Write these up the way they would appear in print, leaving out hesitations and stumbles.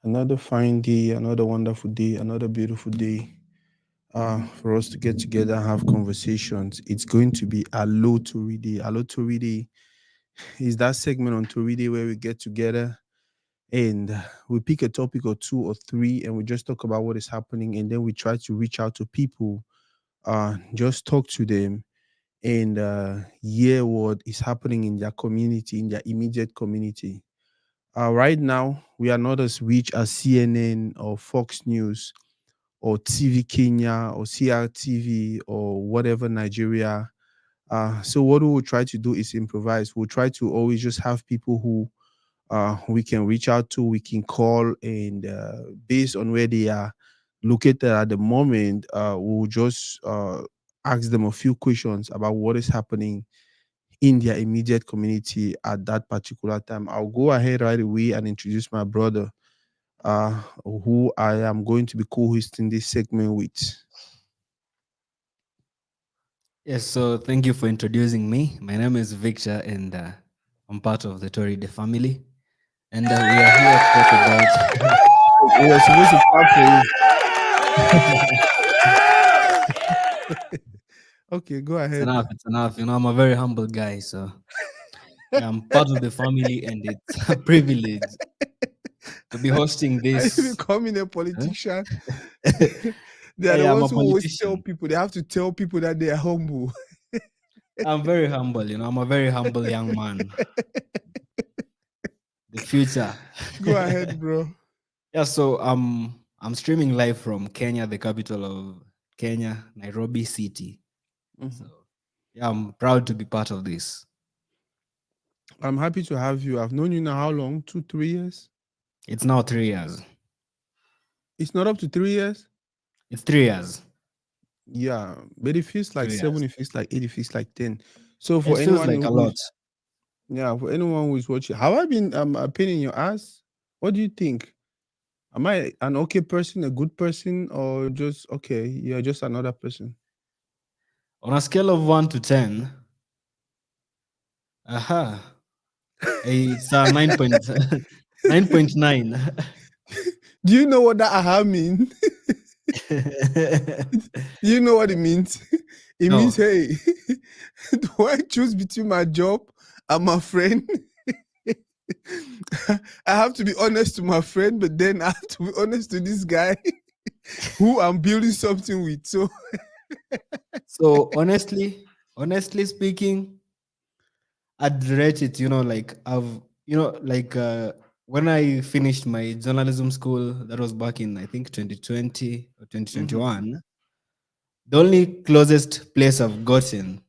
Another fine day, another wonderful day, another beautiful day for us to get together and have conversations. It's going to be Hello Toridey. Hello Toridey is that segment on Toridey where we get together and we pick a topic or two or three and we just talk about what is happening and then we try to reach out to people, just talk to them and hear what is happening in their community, in their immediate community. Right now, we are not as rich as CNN or Fox News or TV Kenya or CRTV or whatever Nigeria. So what we will try to do is improvise. We'll try to always just have people who we can reach out to, we can call, and based on where they are located at the moment, we'll just ask them a few questions about what is happening in their immediate community at that particular time. I'll go ahead right away and introduce my brother, who I am going to be co-hosting this segment with. Yes, so thank you for introducing me. My name is Victor, and I'm part of the Toridey family. And we are here to talk about. We were supposed to clap for you. Okay, go It's ahead. enough. It's enough. I'm a very humble guy, so yeah, I'm part of the family, and it's a privilege to be hosting Are you this. becoming a Huh? politician? They Yeah, are the yeah, I'm ones a who always tell politician. people, they have to tell people that they are humble. I'm very humble. I'm a very humble young man. The future. Go ahead, bro. Yeah, so I'm streaming live from Kenya, the capital of Kenya, Nairobi City. So Mhm. yeah, I'm proud to be part of this. I'm happy to have you. I've known you now how long? 2, 3 years? It's now 3 years. It's not up to 3 years? It's 3 years. Yeah, but it feels like 7, 3 years. it feels like 8, it feels like 10. So It for feels anyone like a who's lot. yeah, for anyone who is watching, have I been a pain in your ass? What do you think? Am I an okay person, a good person, or just okay? You're just another person. On a scale of 1 to 10, aha, it's a 9.9. Do you know what that aha mean? You know what it means? It means, No. hey, do I choose between my job and my friend? I have to be honest to my friend, but then I have to be honest to this guy who I'm building something with. So So honestly speaking, I'd rate it, like when I finished my journalism school, that was back in I think 2020 or mhm. 2021. The only closest place I've gotten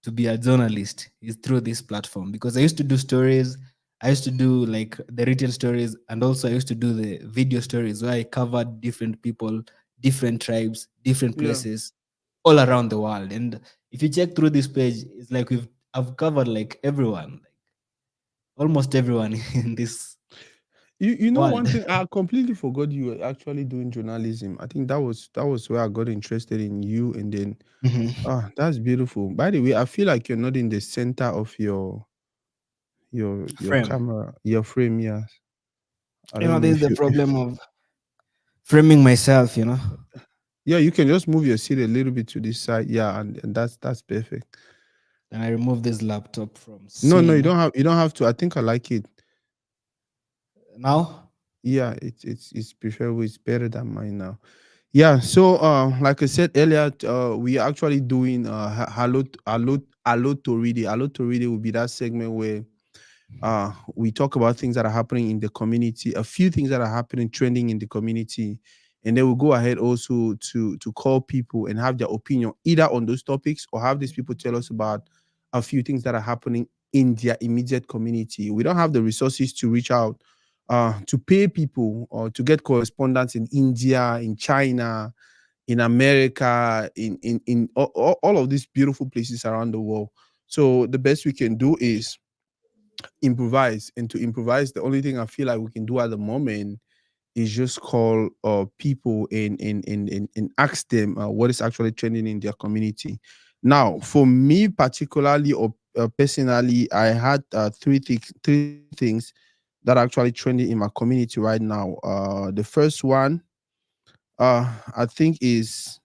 to be a journalist is through this platform because I used to do stories. I used to do like the written stories, and also I used to do the video stories where I covered different people, different tribes, different Yeah. places all around the world. And if you check through this page, it's like I've covered like everyone, like almost everyone in this You know one world. thing, I completely forgot you were actually doing journalism. I think that was where I got interested in you, and then Mhm. that's beautiful. By the way, I feel like you're not in the center of your Frame. camera, your frame. Yes, I don't know This is if the you. problem of framing myself. Yeah, you can just move your seat a little bit to this side. Yeah, and that's perfect. Then I remove this laptop from No, no, scene. you don't have to. I think I like it. Now, Yeah, it's preferable. It's better than mine now. Yeah. So, like I said earlier, we are actually doing hello Toridi. Hello Toridi will be that segment where we talk about things that are happening in the community, a few things that are happening trending in the community, and then we'll go ahead also to call people and have their opinion either on those topics or have these people tell us about a few things that are happening in their immediate community. We don't have the resources to reach out to pay people or to get correspondents in India, in China, in America, in all of these beautiful places around the world. So the best we can do is improvise, and to improvise, the only thing I feel like we can do at the moment is just call people and ask them what is actually trending in their community. Now for me particularly or personally, I had three things that are actually trending in my community right now. The first one, I think, is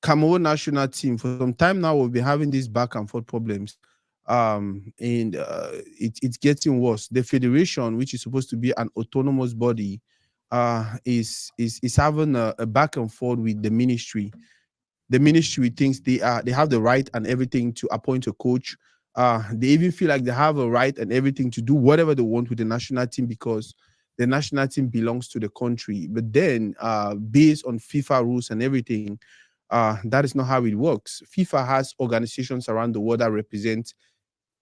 Cameroon national team. For some time now, we've been having these back and forth problems. And it's getting worse. The federation, which is supposed to be an autonomous body, is having a back and forth with the ministry. The ministry thinks they have the right and everything to appoint a coach. They even feel like they have a right and everything to do whatever they want with the national team because the national team belongs to the country. But then, based on FIFA rules and everything, that is not how it works. FIFA has organizations around the world that represent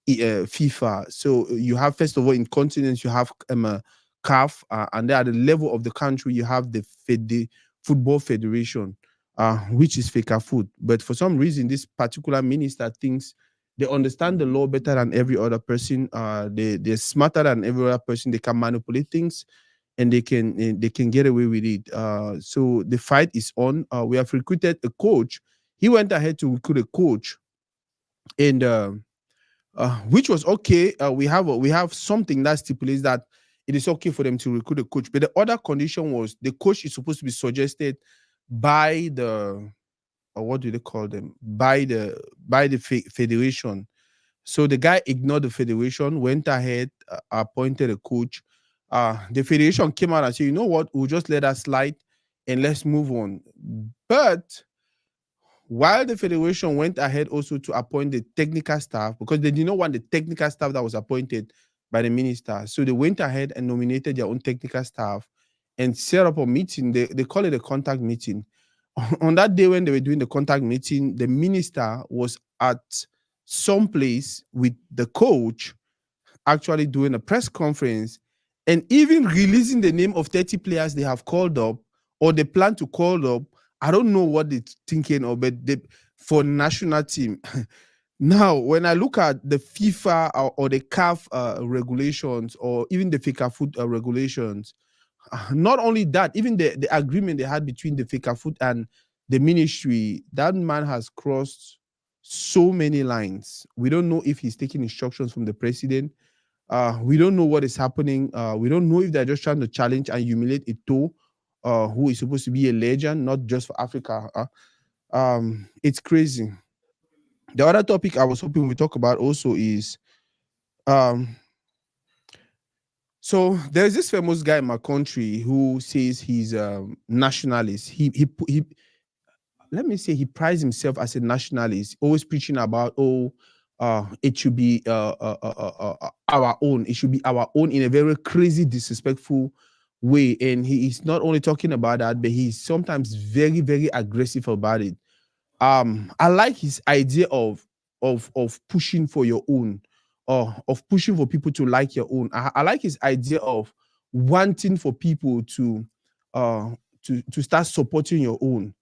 FIFA. So you have, first of all, in continents, you have CAF, and then at the level of the country, you have the Football Federation, which is FECA Food. But for some reason, this particular minister thinks they understand the law better than every other person. They're smarter than every other person. They can manipulate things and they can get away with it. So the fight is on. We have recruited a coach. He went ahead to recruit a coach, and which was okay. We have something that stipulates that it is okay for them to recruit a coach, but the other condition was the coach is supposed to be suggested by the what do they call them, by the federation. So the guy ignored the federation, went ahead, appointed a coach. The federation came out and said, you know what, we'll just let us slide and let's move on. But while the federation went ahead also to appoint the technical staff, because they did not want the technical staff that was appointed by the minister. So they went ahead and nominated their own technical staff and set up a meeting. They call it a contact meeting. On that day when they were doing the contact meeting, the minister was at some place with the coach, actually doing a press conference and even releasing the name of 30 players they have called up or they plan to call up. I don't know what they're thinking of, but for national team. Now, when I look at the FIFA or the CAF regulations or even the FICA food regulations, not only that, even the agreement they had between the FICA food and the ministry, that man has crossed so many lines. We don't know if he's taking instructions from the president. We don't know what is happening. We don't know if they're just trying to challenge and humiliate Ito, who is supposed to be a legend, not just for Africa. It's crazy. The other topic I was hoping we talk about also is um, so there's this famous guy in my country who says he's a nationalist. He let me say he prides himself as a nationalist, always preaching about it should be our own. It should be our own in a very crazy, disrespectful way. And he is not only talking about that, but he's sometimes very, very aggressive about it. I like his idea of pushing for your own, or of pushing for people to like your own. I like his idea of wanting for people uh to start supporting your own.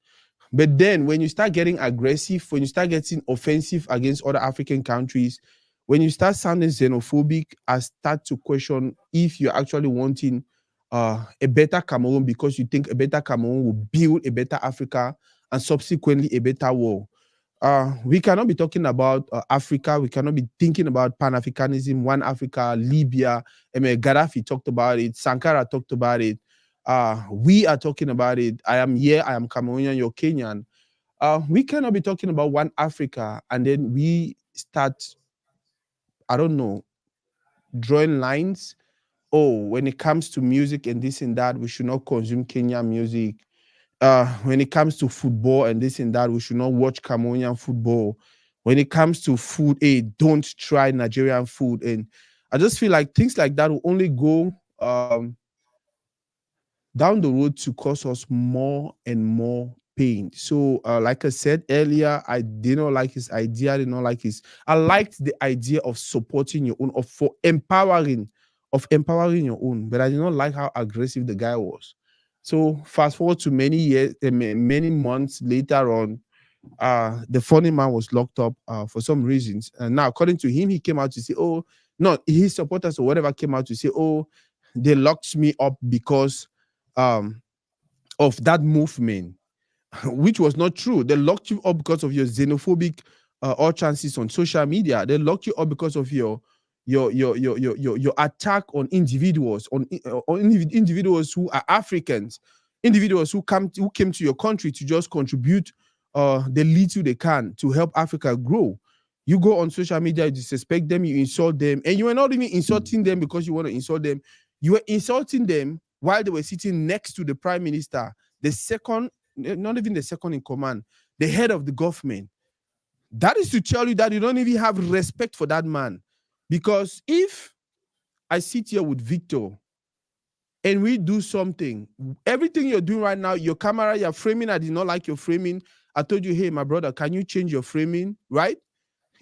But then when you start getting aggressive, when you start getting offensive against other African countries, when you start sounding xenophobic, I start to question if you're actually wanting a better Cameroon because you think a better Cameroon will build a better Africa and subsequently a better world. We cannot be talking about Africa. We cannot be thinking about Pan-Africanism, one Africa, Libya. I mean, Gaddafi talked about it. Sankara talked about it. We are talking about it. I am here. I am Cameroonian. You're Kenyan. We cannot be talking about one Africa and then we start, I don't know, drawing lines. Oh, when it comes to music and this and that, we should not consume Kenyan music. When it comes to football and this and that, we should not watch Cameroonian football. When it comes to food, don't try Nigerian food. And I just feel like things like that will only go down the road to cause us more and more pain. So, like I said earlier, I did not like his idea. I did not like his. I liked the idea of supporting your own, of empowering your own, but I did not like how aggressive the guy was. So, fast forward to many years, many months later on, the funny man was locked up for some reasons. And now, according to him, he came out to say, "Oh, no," his supporters or whatever came out to say, "Oh, they locked me up because um, of that movement," which was not true. They locked you up because of your xenophobic utterances on social media. They locked you up because of your attack on individuals, individuals who are Africans, individuals who came to your country to just contribute the little they can to help Africa grow. You go on social media, you disrespect them, you insult them, and you are not even insulting them because you want to insult them. You were insulting them while they were sitting next to the prime minister, the second, not even the second in command, the head of the government. That is to tell you that you don't even have respect for that man. Because if I sit here with Victor and we do something, everything you're doing right now, your camera, you're framing, I did not like your framing. I told you, hey, my brother, can you change your framing? Right?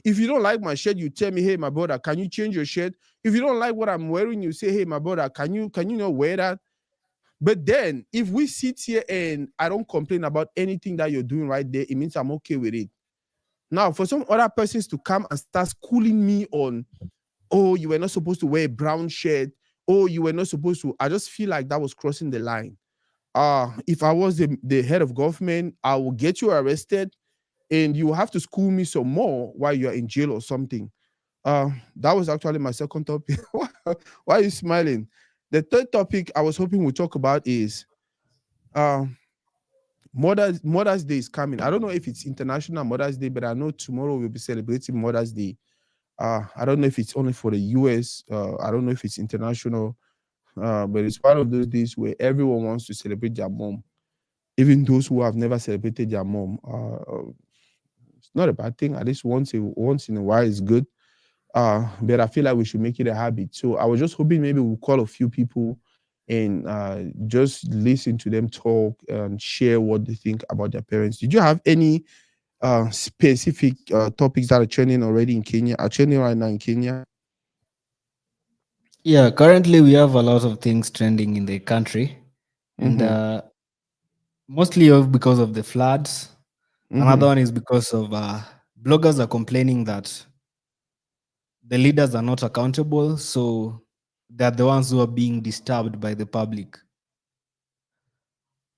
If you don't like my shirt, you tell me, hey, my brother, can you change your shirt? If you don't like what I'm wearing, you say, hey, my brother, can you not wear that? But then if we sit here and I don't complain about anything that you're doing right there, it means I'm okay with it. Now, for some other persons to come and start schooling me on, oh, you were not supposed to wear a brown shirt, oh, you were not supposed to, I just feel like that was crossing the line. If I was the head of government, I will get you arrested and you will have to school me some more while you're in jail or something. That was actually my second topic. Why are you smiling? The third topic I was hoping we'd talk about is uh, Mother's Day is coming. I don't know if it's International Mother's Day, but I know tomorrow we'll be celebrating Mother's Day. I don't know if it's only for the US. I don't know if it's international. But it's one of those days where everyone wants to celebrate their mom, even those who have never celebrated their mom. It's not a bad thing. At least once in a while is good. But I feel like we should make it a habit. So I was just hoping maybe we'll call a few people and just listen to them talk and share what they think about their parents. Did you have any specific topics that are trending already in Kenya? Are trending right now in Kenya? Yeah, currently we have a lot of things trending in the country, and Mm-hmm. mostly because of the floods. Another Mm-hmm. one is because of bloggers are complaining that the leaders are not accountable, so they're the ones who are being disturbed by the public.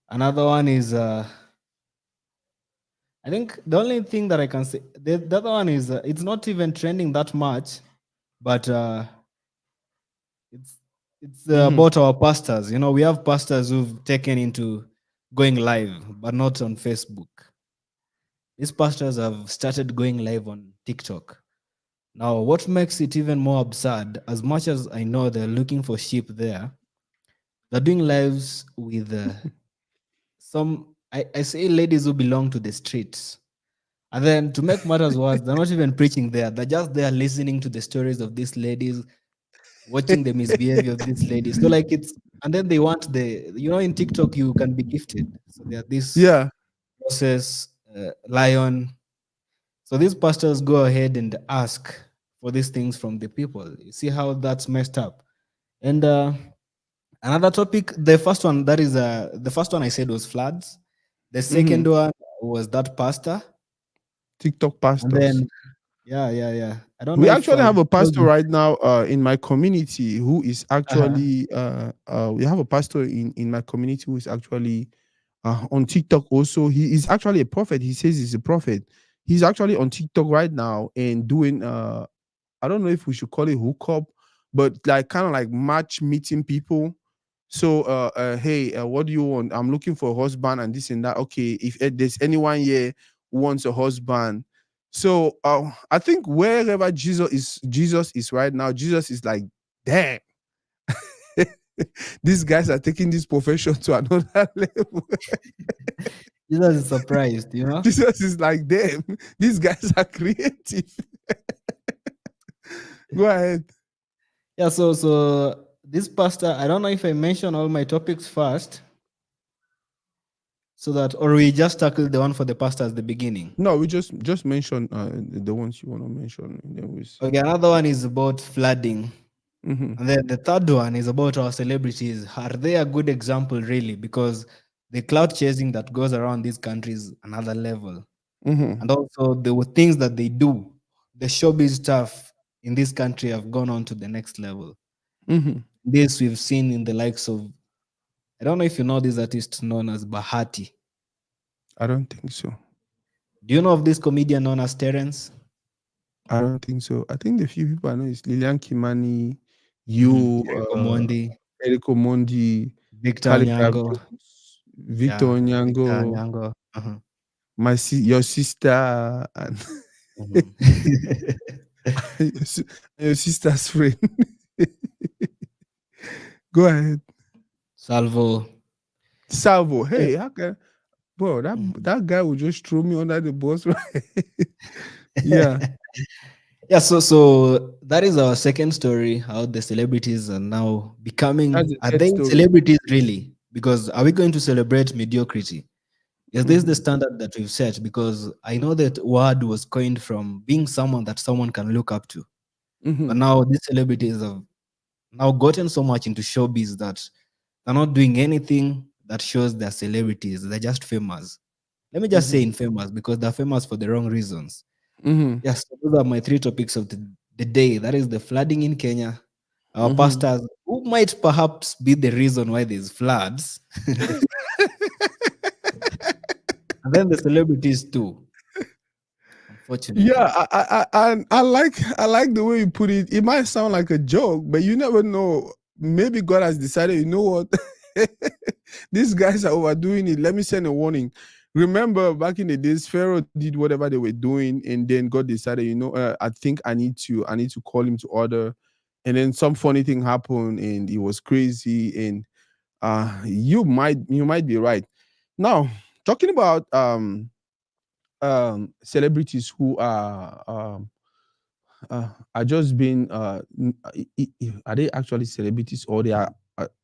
Another one is, I think the only thing that I can say, the other one is, it's not even trending that much, but it's Mm-hmm. about our pastors. You know, we have pastors who've taken into going live, but not on Facebook. These pastors have started going live on TikTok. Now, what makes it even more absurd, as much as I know they're looking for sheep there, they're doing lives with I say ladies who belong to the streets. And then to make matters worse, they're not even preaching there. They're just there listening to the stories of these ladies, watching the misbehavior of these ladies. So like and then they want in TikTok you can be gifted. So there are this Yeah. process, lion. So these pastors go ahead and ask for these things from the people. You see how that's messed up. And another topic, the first one I said was floods. The Mm-hmm. second one was that pastor. TikTok And pastors. then, yeah. I don't know We if actually have a told pastor you. right now in my community who is Uh-huh. actually we have a pastor in my community who is actually on TikTok also. He is actually a prophet. He says he's a prophet. He's actually on TikTok right now and doing I don't know if we should call it hookup, but like kind of like match meeting people. So hey, what do you want? I'm looking for a husband and this and that. Okay, if there's anyone here who wants a husband. So I think wherever Jesus is right now, Jesus is like, damn, these guys are taking this profession to another level. Jesus is surprised, you know? Jesus is like, damn, these guys are creative. Go ahead. Yeah, so this pastor, I don't know if I mention all my topics first, so that or we just tackle the one for the pastor at the beginning. No, we just mention the ones you want to mention, and then we see. Okay, another one is about flooding. Mm-hmm. And then the third one is about our celebrities. Are they a good example, really? Because the cloud chasing that goes around these countries, another level. Mm-hmm. And also the things that they do, the showbiz stuff in this country have gone on to the next level. Mm-hmm. This we've seen in the likes of, I don't know if you know this artist known as Bahati. I don't think so. Do you know of this comedian known as Terence? I don't think so. I think the few people I know is Lilian Kimani, Mhm. you, Eric Omondi, Eric Omondi, Victor Calligraph Onyango. Jones, Victor Yeah, Victor Onyango, Onyango. Uh-huh. your sister, and Mhm. your, your sister's friend. Go ahead. Salvo. Salvo. Yeah. Hey, how can bro Mhm. that guy would just throw me under the bus, right? Yeah, Yeah, so that is our second story. How the celebrities are now that's becoming. the Are third they story. celebrities really? Because are we going to celebrate mediocrity? Is this the Mm-hmm. standard that we've set? Because I know that word was coined from being someone that someone can look up to. But Mm-hmm. now these celebrities have now gotten so much into showbiz that they're not doing anything that shows they're celebrities. They're just famous. Let me just say Mm-hmm. infamous because they're famous for the wrong reasons. Mm-hmm. Yes, so those are my three topics of the day. That is the flooding in Kenya, our Mm-hmm. pastors, who might perhaps be the reason why there's floods, and then the celebrities too, Yeah, unfortunately. I like the way you put it. It might sound like a joke, but you never know. Maybe God has decided, you know what? These guys are overdoing it. Let me send a warning. Remember back in the days, Pharaoh did whatever they were doing, and then God decided, I think I need to call him to order. And then some funny thing happened, and it was crazy. And you might be right. Now, talking about celebrities who are just being are they actually celebrities or they are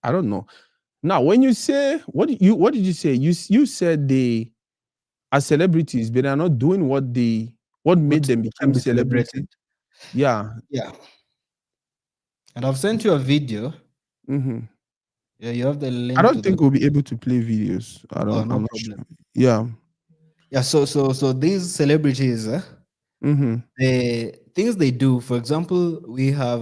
I don't know. Now when you say what did you say? You said they are celebrities but they are not doing what made What them can become be celebrated? celebrity. Yeah. Yeah. And I've sent you a video. Hmm. Yeah, you have the I link don't to the. think we'll be able to play videos. Oh, no I'm not problem. sure. Yeah. Yeah, so these celebrities, Mm-hmm. the things they do, for example, we have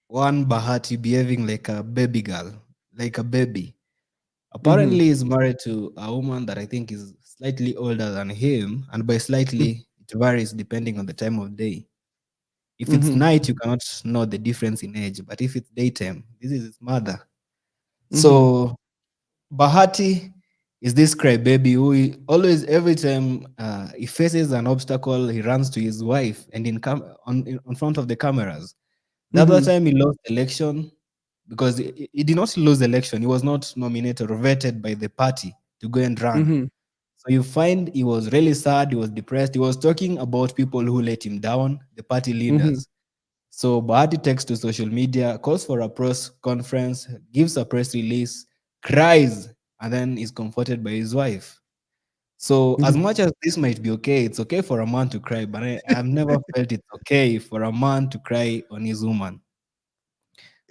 one Bahati behaving like a baby girl, like a baby. Mm-hmm. Apparently, he's married to a woman that I think is slightly older than him, and by slightly, it varies depending on the time of day. If it's Mm-hmm. night, you cannot know the difference in age, but if it's daytime, this is his mother. Mm-hmm. So Bahati is this crybaby who always, every time he faces an obstacle, he runs to his wife and on front of the cameras. The other Mm-hmm. time he lost election because he did not lose election. He was not nominated or vetted by the party to go and run. Mm-hmm. So you find he was really sad. He was depressed. He was talking about people who let him down, the party Mm-hmm. leaders. So Bahati takes to social media, calls for a press conference, gives a press release, cries, and then is comforted by his wife. So as Mm-hmm. much as this might be okay, it's okay for a man to cry, but I've never felt it's okay for a man to cry on his woman.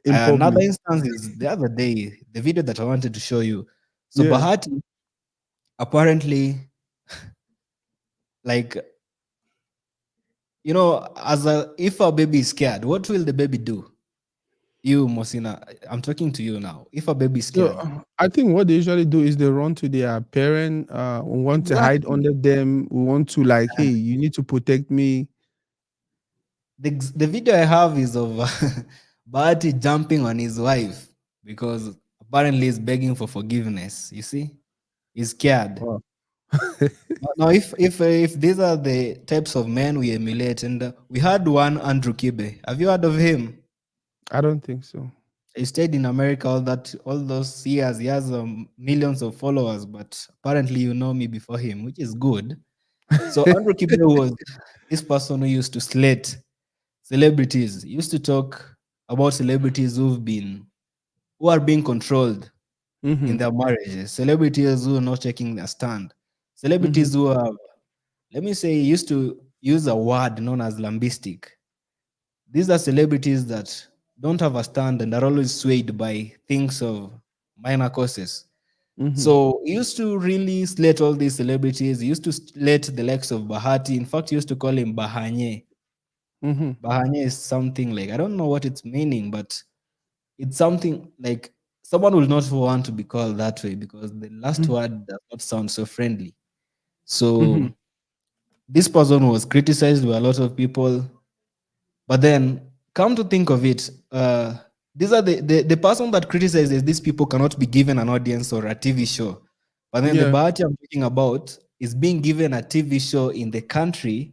In Another public. instance is the other day, the video that I wanted to show you. So Yeah. Bahati apparently, like, as a if a baby is scared, what will the baby do? You, Mosina, I'm talking to you now. If a baby is So scared, I think what they usually do is they run to their parent, we want to hide exactly. under them, we want to like, hey, you need to protect me. The video I have is of Bahati jumping on his wife because apparently he's begging for forgiveness. You see, he's scared. Wow. Now, if these are the types of men we emulate, and we had one Andrew Kibe. Have you heard of him? I don't think so. He stayed in America all those years. He has millions of followers, but apparently you know me before him, which is good. So Andrew Kibe was this person who used to slate celebrities. He used to talk about celebrities who are being controlled in Mm-hmm. their marriages, celebrities who are not taking their stand, Mm-hmm. celebrities who are, let me say, he used to use a word known as lambistic. These are celebrities that don't have a stand and are always swayed by things of minor causes. Mm-hmm. So he used to really slate all these celebrities. He used to slate the likes of Bahati. In fact, he used to call him Bahanye. Mm-hmm. Bahanye is something like, I don't know what it's meaning, but it's something like someone will not want to be called that way because the last word does not sound so friendly. So Mm-hmm. this person was criticized by a lot of people. But then, come to think of it, these are the person that criticizes these people cannot be given an audience or a TV show. But then the Yeah. Bahati I'm talking about is being given a TV show in the country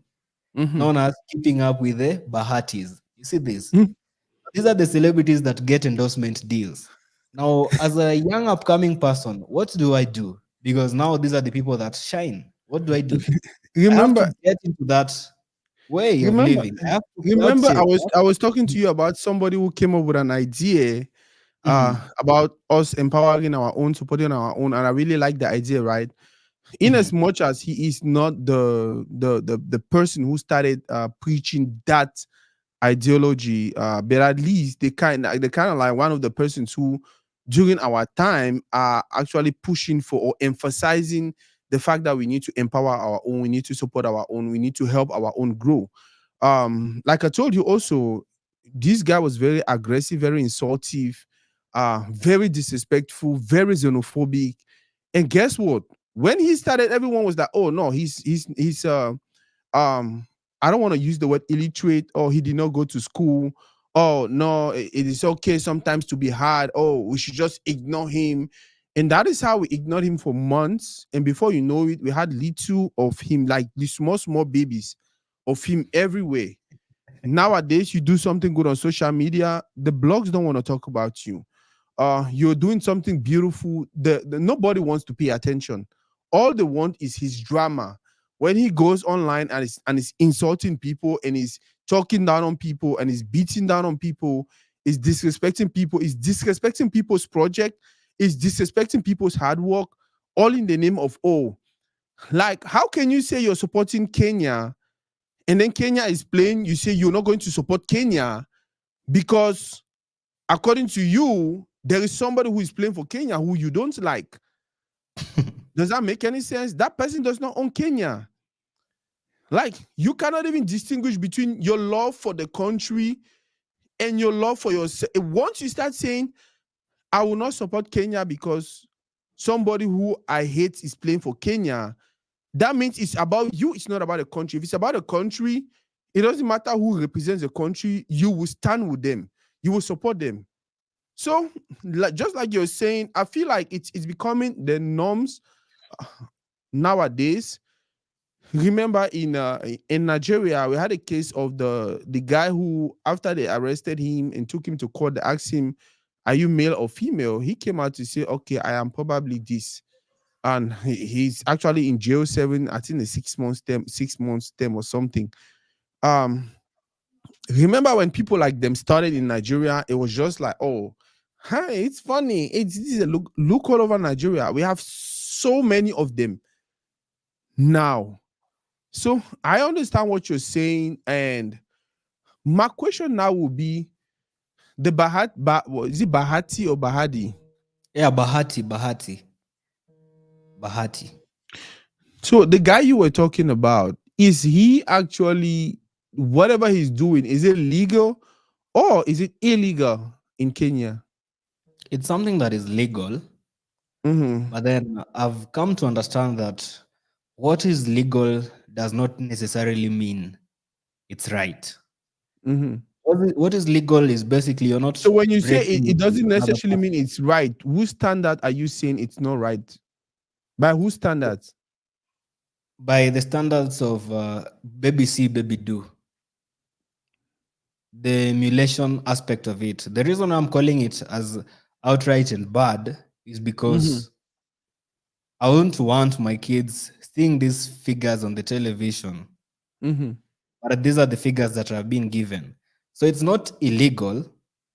Mm-hmm. known as Keeping Up with the Bahatis. You see this? These are the celebrities that get endorsement deals. Now, as a young upcoming person, what do I do? Because now these are the people that shine. What do I do? I have to remember get into that way of remember living. I have to remember purchase. I was talking to you about somebody who came up with an idea about us empowering our own, supporting our own, and I really like the idea, right? In as Mhm. much as he is not the person who started preaching that ideology, but at least they kind of like one of the persons who during our time are actually pushing for or emphasizing the fact that we need to empower our own, we need to support our own, we need to help our own grow. Like I told you also, this guy was very aggressive, very insultive, very disrespectful, very xenophobic. And guess what? When he started, everyone was like, "Oh no, he's um I don't want to use the word illiterate, or he did not go to school. Oh no, it is okay sometimes to be hard. Oh, we should just ignore him." And that is how we ignored him for months. And before you know it, we had little of him, like these small babies of him everywhere. Nowadays, you do something good on social media, the blogs don't want to talk about you. You're doing something beautiful, nobody wants to pay attention. All they want is his drama. When he goes online and is insulting people and is talking down on people and is beating down on people, is disrespecting people, is disrespecting people's project, is disrespecting people's hard work, all in the name of, oh, like, how can you say you're supporting Kenya and then Kenya is playing, you say you're not going to support Kenya because according to you, there is somebody who is playing for Kenya who you don't like. Does that make any sense? That person does not own Kenya. Like, you cannot even distinguish between your love for the country and your love for yourself. Once you start saying, I will not support Kenya because somebody who I hate is playing for Kenya, that means it's about you, it's not about the country. If it's about the country, it doesn't matter who represents the country, you will stand with them, you will support them. So, like, just like you're saying, I feel like it's becoming the norms nowadays. Remember in Nigeria, we had a case of the guy who, after they arrested him and took him to court, they asked him, "Are you male or female?" He came out to say, "Okay, I am probably this," and he's actually in jail seven, I think, a 6 months term, 6 months term or something. Um, Remember when people like them started in Nigeria, it was just like, oh, hi, it's funny. This is a look all over Nigeria. We have so many of them now. So I understand what you're saying. And my question now will be the is it Bahati or Bahadi? Yeah, Bahati. So the guy you were talking about, is he actually, whatever he's doing, is it legal or is it illegal in Kenya? It's something that is legal, Mm-hmm. but then I've come to understand that what is legal does not necessarily mean it's right. Mm-hmm. What is legal is basically you're not So when you say it breaking doesn't another necessarily mean person. it's right, whose standard are you saying it's not right? By whose standards? By the standards of baby see, baby do, the emulation aspect of it. The reason I'm calling it as outright and bad is Mm-hmm. because I wouldn't want my kids seeing these figures on the television, Mm-hmm. but these are the figures that are being given. So it's not illegal,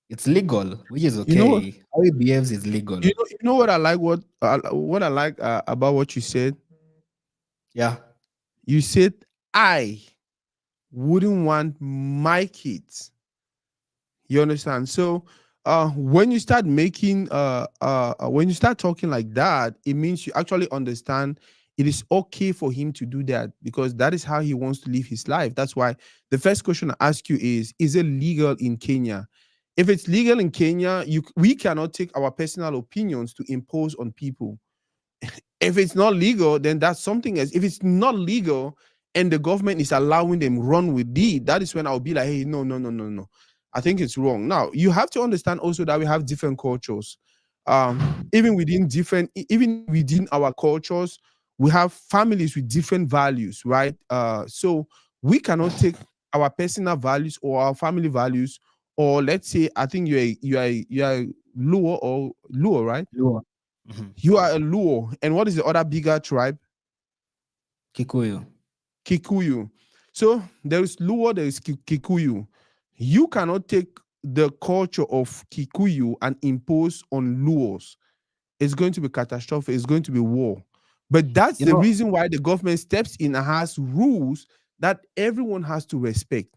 it's legal, which is You know what? okay. How it behaves is legal. You know what I like. What I like about what you said. Yeah. You said I wouldn't want my kids. You understand? So when you start making when you start talking like that, it means you actually understand it is okay for him to do that because that is how he wants to live his life. That's why the first question I ask you is it legal in Kenya? If it's legal in Kenya, we cannot take our personal opinions to impose on people. If it's not legal, then that's something else. If it's not legal and the government is allowing them run with it, that is when I'll be like, hey, no, no, no, no, no. I think it's wrong. Now you have to understand also that we have different cultures. Even within even within our cultures, we have families with different values, right? So we cannot take our personal values or our family values, or let's say, I think you're a Luo or Luo, right? Luo. Mhm. You are a Luo, and what is the other bigger tribe? Kikuyu. Kikuyu. So there is Luo, there is Kikuyu. You cannot take the culture of Kikuyu and impose on Luos. It's going to be catastrophic. It's going to be war. But that's You the know, reason why the government steps in and has rules that everyone has to respect.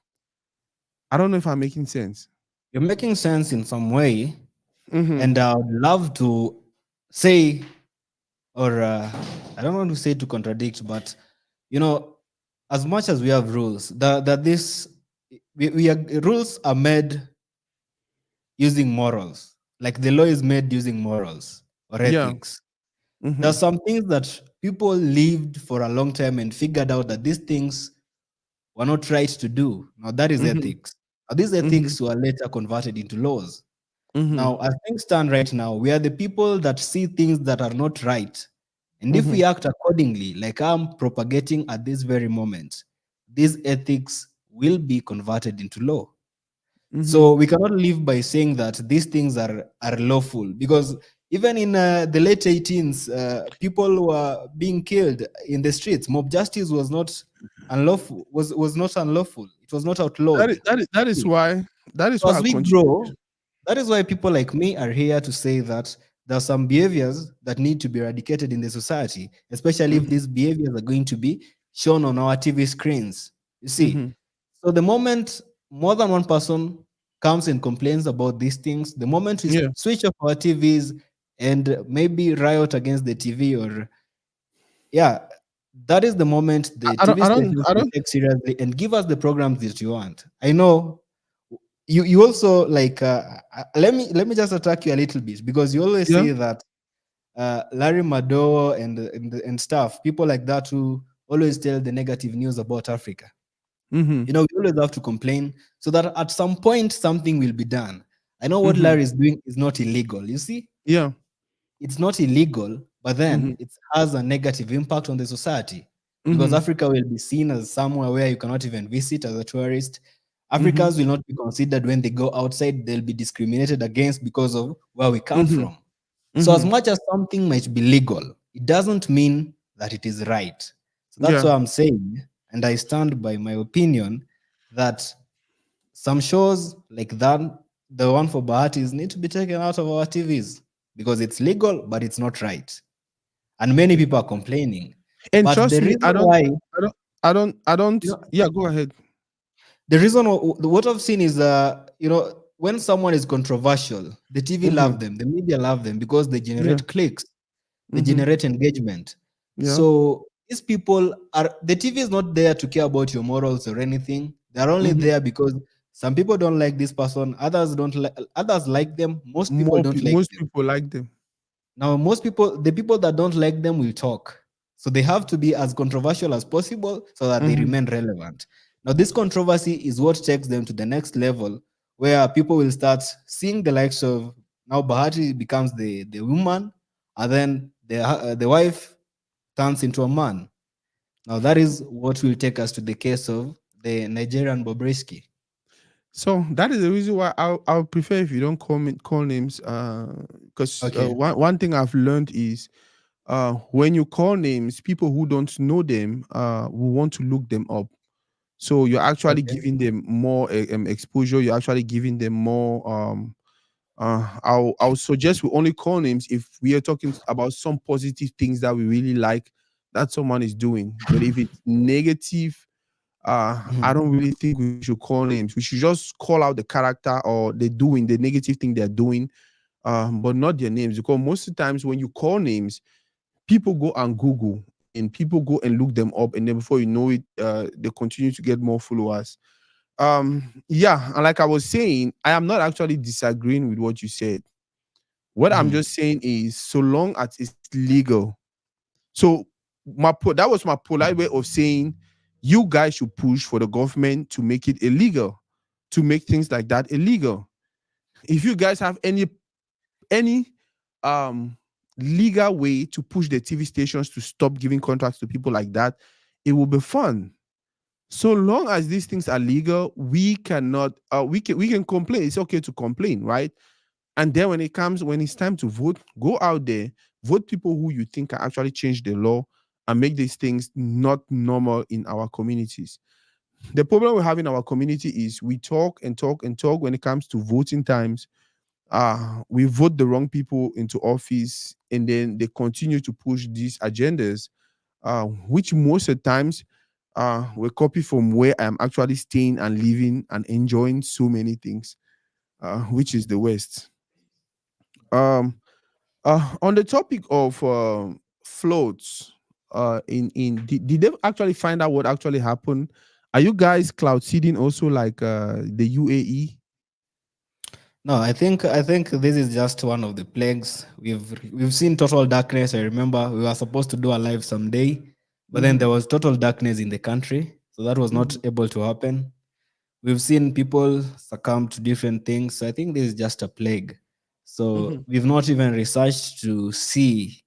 I don't know if I'm making sense. you're making sense in some way, Mm-hmm. and I would love to say, or I don't want to say to contradict, but you know, as much as we have rules, that this we are, rules are made using morals. Like the law is made using morals or Yeah. ethics. Mm-hmm. There's some things that people lived for a long time and figured out that these things were not right to do. Now that is Mm-hmm. ethics. Now these Mm-hmm. ethics were later converted into laws. Mm-hmm. Now, as things stand right now, we are the people that see things that are not right. And if Mm-hmm. we act accordingly, like I'm propagating at this very moment, these ethics will be converted into law. Mm-hmm. So we cannot live by saying that these things are lawful, because even in the late 18s, people were being killed in the streets. Mob justice was not unlawful. Was not unlawful. It was not That is outlawed. that is that is why that is So why as I we continue. grow, that is why people like me are here to say that there are some behaviors that need to be eradicated in the society, especially if Mm-hmm. these behaviors are going to be shown on our TV screens. You see, Mm-hmm. so the moment more than one person comes and complains about these things, the moment we Yeah. switch off our TVs and maybe riot against the TV, or yeah, that is the moment I, the I don't TV I don't stations I will don't take seriously and give us the programs that you want. I know you also like let me just attack you a little bit, because you always yeah. say that Larry Madowo and stuff, people like that who always tell the negative news about Africa. Mm-hmm. You know, we always have to complain so that at some point something will be done. I know what Mm-hmm. Larry is doing is not illegal. You see, Yeah. it's not illegal, but Mm-hmm. then it has a negative impact on the society, because Mm-hmm. Africa will be seen as somewhere where you cannot even visit as a tourist. Mm-hmm. Africans will not be considered when they go outside, they'll be discriminated against because of where we come Mm-hmm. from. So, as Mm-hmm. much as something might be legal, it doesn't mean that it is right. So, that's Yeah. what I'm saying. And I stand by my opinion that some shows like that, the one for Bahatis, need to be taken out of our TVs because it's legal, but it's not right. And many people are complaining. And But trust the me, reason why, I you don't. know, Yeah, go ahead. the reason what I've seen is, when someone is controversial, the TV Mm-hmm. love them, the media love them because they Yeah. generate clicks, they Mm-hmm. generate engagement. Yeah. So these people are, the TV is not there to care about your morals or anything. They're only Mm-hmm. there because some people don't like this person, others don't like, others like them, most people don't like Most them. people like them. Now, most people, the people that don't like them will talk. So they have to be as controversial as possible so that they Mm-hmm. remain relevant. Now, this controversy is what takes them to the next level, where people will start seeing the likes of, now Bahati becomes the woman, and then the wife turns into a man. Now, that is what will take us to the case of the Nigerian Bobrisky. So that is the reason why I'll prefer if you don't call names. Because Okay. one thing I've learned is when you call names, people who don't know them will want to look them up. So you're actually Okay. giving them more exposure. You're actually giving them more. I'll suggest we only call names if we are talking about some positive things that we really like that someone is doing. But if it's negative, I Mhm. don't really think we should call names. We should just call out the character or the negative thing they're doing, but not their names. Because most of the times when you call names, people go and Google and people go and look them up, and then before you know it, they continue to get more followers. Yeah, and like I was saying, I am not actually disagreeing with what you said. What I'm Mhm. just saying is, so long as it's legal. So that was my polite way of saying You guys should push for the government to make it illegal, to make things like that illegal. If you guys have any um legal way to push the TV stations to stop giving contracts to people like that, it will be fun. So long as these things are legal, we cannot we can complain. It's okay to complain, right? And then when it's time to vote, go out there, vote people who you think can actually change the law and make these things not normal in our communities. The problem we have in our community is we talk and talk and talk when it comes to voting times. We vote the wrong people into office, and then they continue to push these agendas, which most of the times were copied from where I'm actually staying and living and enjoying so many things, which is the West. Um, on the topic of floats, did they actually find out what actually happened? Are you guys cloud seeding also like the UAE? No, I think this is just one of the plagues. We've seen total darkness. I remember we were supposed to do a live someday, but then Mm-hmm. there was total darkness in the country, so that was not Mm-hmm. able to happen. We've seen people succumb to different things. So I think this is just a plague. So Mm-hmm. we've not even researched to see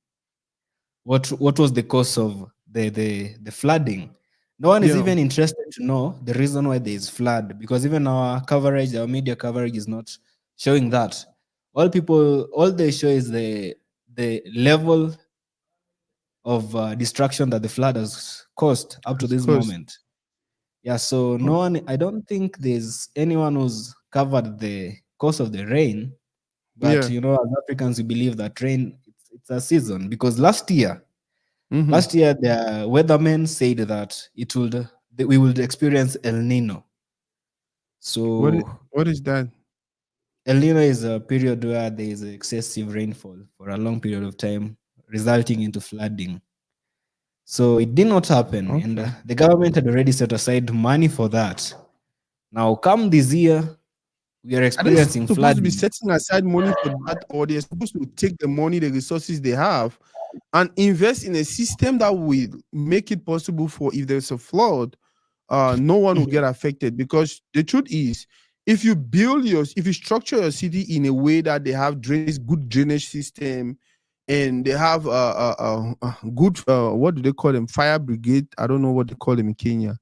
what was the cause of the flooding. No one is Yeah, even interested to know the reason why there is flood, because even our media coverage is not showing that. All they show is the level of destruction that the flood has caused up to of this course. moment. Yeah, so Oh, no one, I don't think there's anyone who's covered the cause of the rain. But yeah. you know, as Africans, we believe that rain it's a season, because Mm-hmm. last year the weathermen said that that we will experience El Nino. What is, So what is that? El Nino is a period where there is excessive rainfall for a long period of time, resulting into flooding. So it did not happen, and Okay. the government had already set aside money for that. Now, come this year, we are Are they experiencing supposed to be flooding. setting aside money for that, or they're supposed to take the money, the resources they have, and invest in a system that will make it possible for if there's a flood, no one will get affected? Because the truth is, if you structure your city in a way that they have good drainage system, and they have good what do they call them, fire brigade? I don't know what they call them in Kenya.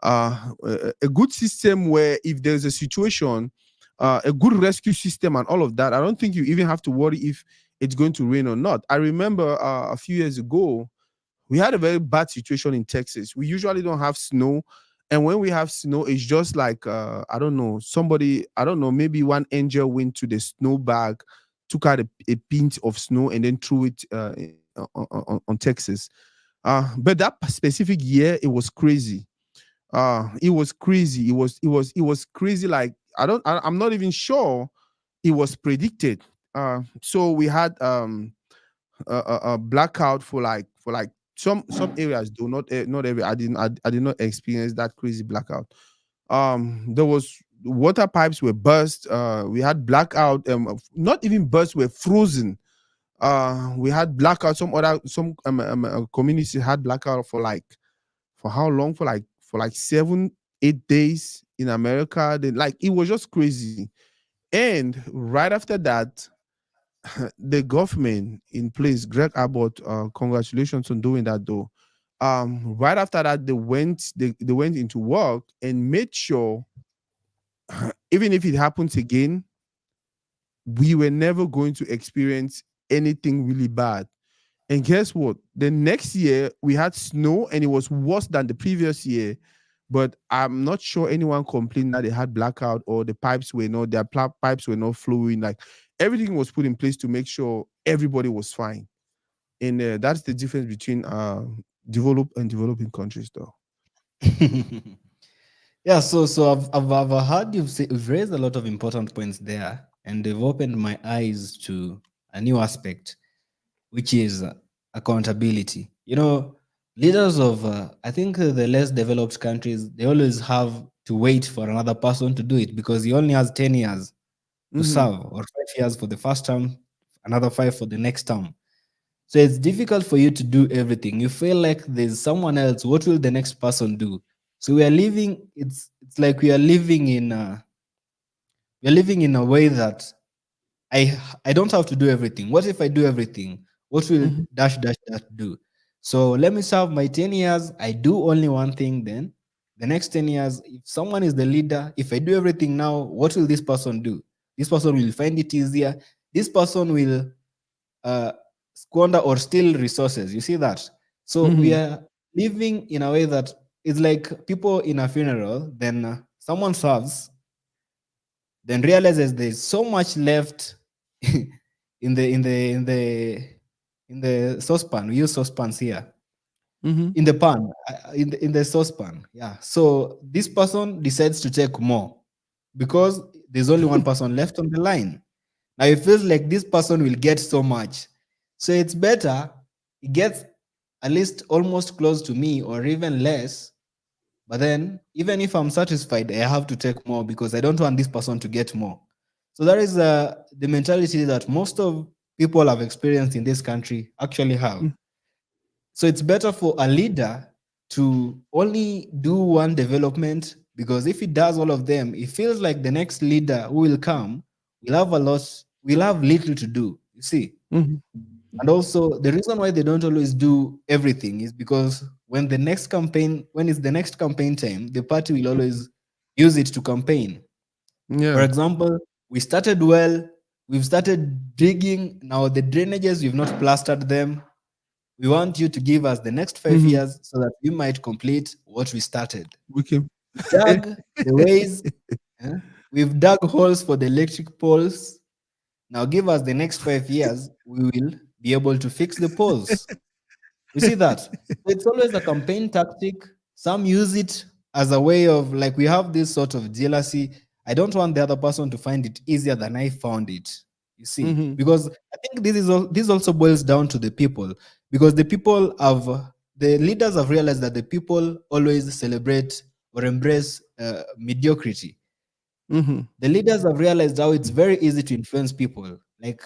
A good system where if there's a situation, a good rescue system and all of that, I don't think you even have to worry if it's going to rain or not. I remember a few years ago, we had a very bad situation in Texas. We usually don't have snow. And when we have snow, it's just like, I don't know, somebody, I don't know, maybe one angel went to the snow bag, took out a pint of snow, and then threw it on Texas. But that specific year, it was crazy. It was crazy. It was crazy. Like, I'm not even sure it was predicted. So we had a blackout for like some areas, though not every. I did not experience that crazy blackout. There was water pipes were burst. We had blackout. Not even burst, were frozen. We had blackout. Some communities had blackout for how long? For like 7 8 days in America. They, like, it was just crazy. And right after that, the government in place, Greg Abbott, congratulations on doing that though. Right after that, they went into work and made sure, even if it happens again, we were never going to experience anything really bad. And guess what? The next year we had snow and it was worse than the previous year. But I'm not sure anyone complained that they had blackout or their pipes were not flowing. Like, everything was put in place to make sure everybody was fine. And that's the difference between developed and developing countries, though. Yeah, so I've heard you've raised a lot of important points there, and they've opened my eyes to a new aspect, which is accountability. You know, leaders of I think the less developed countries, they always have to wait for another person to do it, because he only has 10 years to Mm-hmm. serve, or 5 years for the first term, another 5 for the next term. So it's difficult for you to do everything. You feel like there's someone else. What will the next person do? So we are living. It's like we are living in a way that I don't have to do everything. What if I do everything? What will Mhm. dash dash dash do? So let me serve my 10 years. I do only one thing then. The next 10 years, if someone is the leader, if I do everything now, what will this person do? This person will find it easier. This person will uh, squander or steal resources. You see that? So we Mhm. are living in a way that it's like people in a funeral, then someone serves, then realizes there's so much left in the saucepan. We use saucepans here. Mhm. In the pan, in the saucepan. Yeah. So this person decides to take more because there's only one person left on the line. Now it feels like this person will get so much. So it's better he gets at least almost close to me or even less. But then, even if I'm satisfied, I have to take more because I don't want this person to get more. So that is the mentality that most of people have experienced in this country actually have. Mm. So it's better for a leader to only do one development because if he does all of them, it feels like the next leader who will come will have little to do. You see? Mhm. And also, the reason why they don't always do everything is because when it's the next campaign time, the party will always use it to campaign. For Yeah. example, we started well, we've started digging. Now, the drainages, we've not plastered them. We want you to give us the next five Mhm. years so that we might complete what we started. We can. Dug the ways, eh? We've dug holes for the electric poles. Now, give us the next 5 years, we will be able to fix the poles. You see that? So it's always a campaign tactic. Some use it as a way of like we have this sort of jealousy. I don't want the other person to find it easier than I found it. You see, Mhm. because I think this also boils down to the people because the leaders have realized that the people always celebrate or embrace mediocrity. Mhm. The leaders have realized how it's very easy to influence people. Like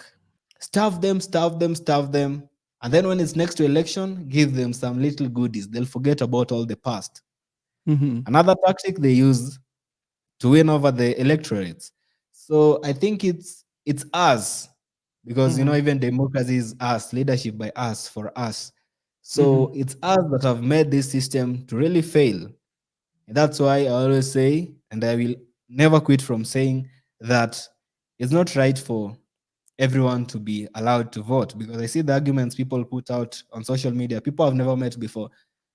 starve them, starve them, starve them. And then when it's next to election, give them some little goodies. They'll forget about all the past. Mhm. Another tactic they use to win over the electorates. So I think it's us, because Mhm. even democracy is us, leadership by us, for us. Mhm. So it's us that have made this system to really fail. And that's why I always say, and I will never quit from saying, that it's not right for everyone to be allowed to vote, because I see the arguments people put out on social media. People I've never met before,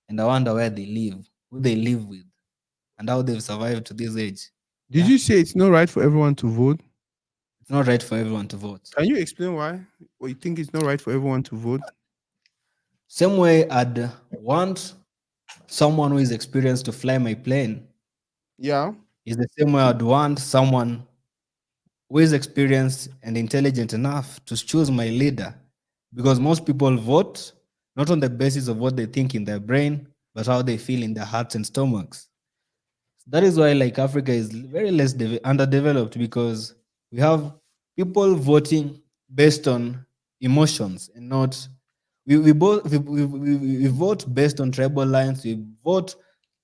and I wonder where they live, who they live with, and how they've survived to this age. Did Yeah, you say it's not right for everyone to vote? it's not right for everyone to vote. Can you explain why? Or you think it's not right for everyone to vote? Same way I'd want someone who is experienced to fly my plane, Yeah. is the same way I'd want someone who is experienced and intelligent enough to choose my leader. Because most people vote not on the basis of what they think in their brain, but how they feel in their hearts and stomachs. That is why, like, Africa is very less underdeveloped, because we have people voting based on emotions and not. We vote based on tribal lines. We vote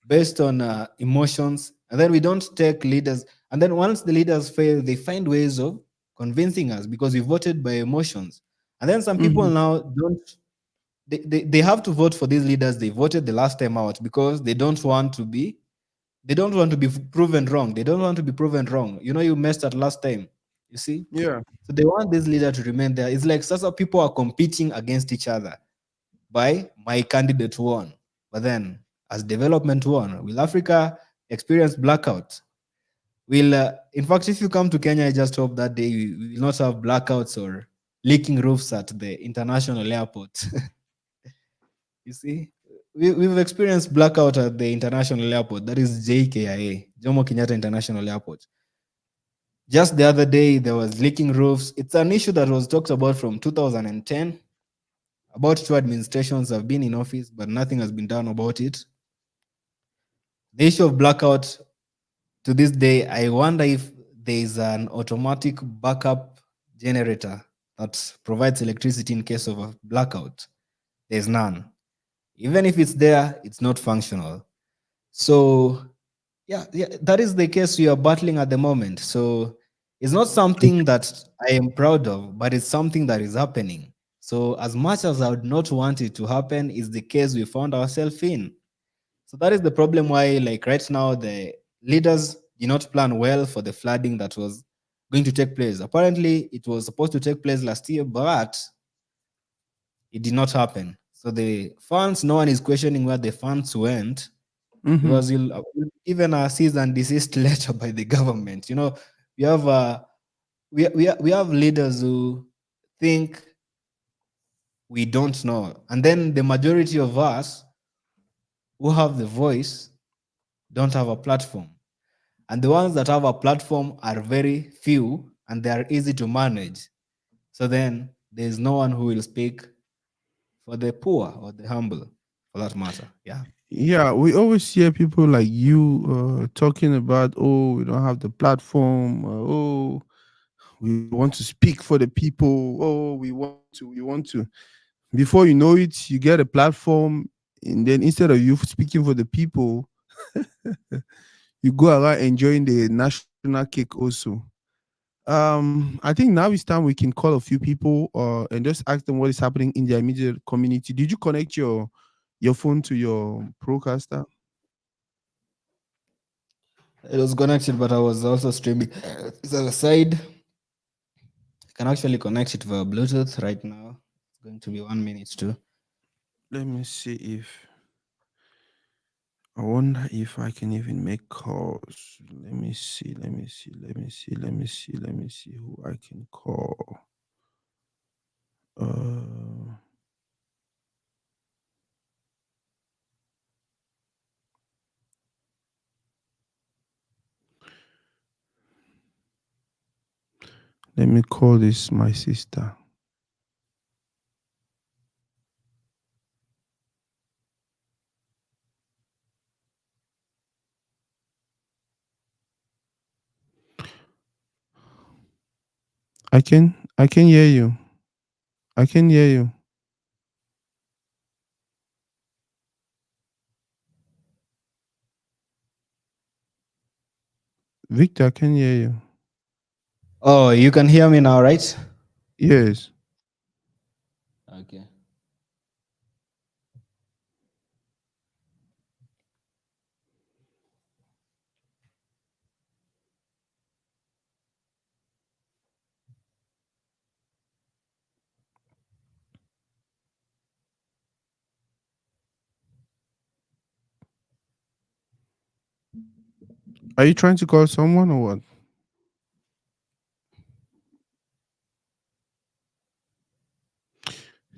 based on emotions, and then we don't take leaders. And then once the leaders fail, they find ways of convincing us because we voted by emotions. And then some people Mhm. now don't. They have to vote for these leaders they voted the last time out because they don't want to be proven wrong. They don't want to be proven wrong. You messed up last time. You see? Yeah. So they want this leader to remain there. It's like Sasa people are competing against each other by my candidate won. But then, as development won, will Africa experience blackout? In fact, if you come to Kenya, I just hope that day we will not have blackouts or leaking roofs at the international airport. You see, we've experienced blackout at the international airport. That is JKIA, Jomo Kenyatta International Airport. Just the other day, there was leaking roofs. It's an issue that was talked about from 2010. About two administrations have been in office, but nothing has been done about it. The issue of blackout, to this day, I wonder if there is an automatic backup generator that provides electricity in case of a blackout. There's none. Even if it's there, it's not functional. So yeah, that is the case we are battling at the moment. So it's not something that I am proud of, but it's something that is happening. So as much as I would not want it to happen, is the case we found ourselves in. So that is the problem why, like right now, the leaders did not plan well for the flooding that was going to take place. Apparently, it was supposed to take place last year, but it did not happen. So the funds, no one is questioning where the funds went, Mm-hmm. because you'll even a cease and desist letter by the government. You know, we have we have leaders who think we don't know, and then the majority of us who have the voice don't have a platform, and the ones that have a platform are very few and they are easy to manage. So then there is no one who will speak for the poor or the humble, for that matter. Yeah. Yeah, we always hear people like you talking about, oh, we don't have the platform. Oh, we want to speak for the people. Oh, we want to. Before you know it, you get a platform, and then instead of you speaking for the people, you go around enjoying the national cake also. I think now it's time we can call a few people and just ask them what is happening in their immediate community. Did you connect your phone to your procaster? It was connected, but I was also streaming. So aside, I can actually connect it via Bluetooth right now. It's going to be 1 minute too. Let me see if I wonder if I can even make calls. Let me see. Let me see. Let me see. Let me see. Let me see who I can call. Uh, Let me call this my sister. I can hear you. I can hear you. Victor, I can hear you. Oh, you can hear me now, right? Yes. Okay. Are you trying to call someone or what?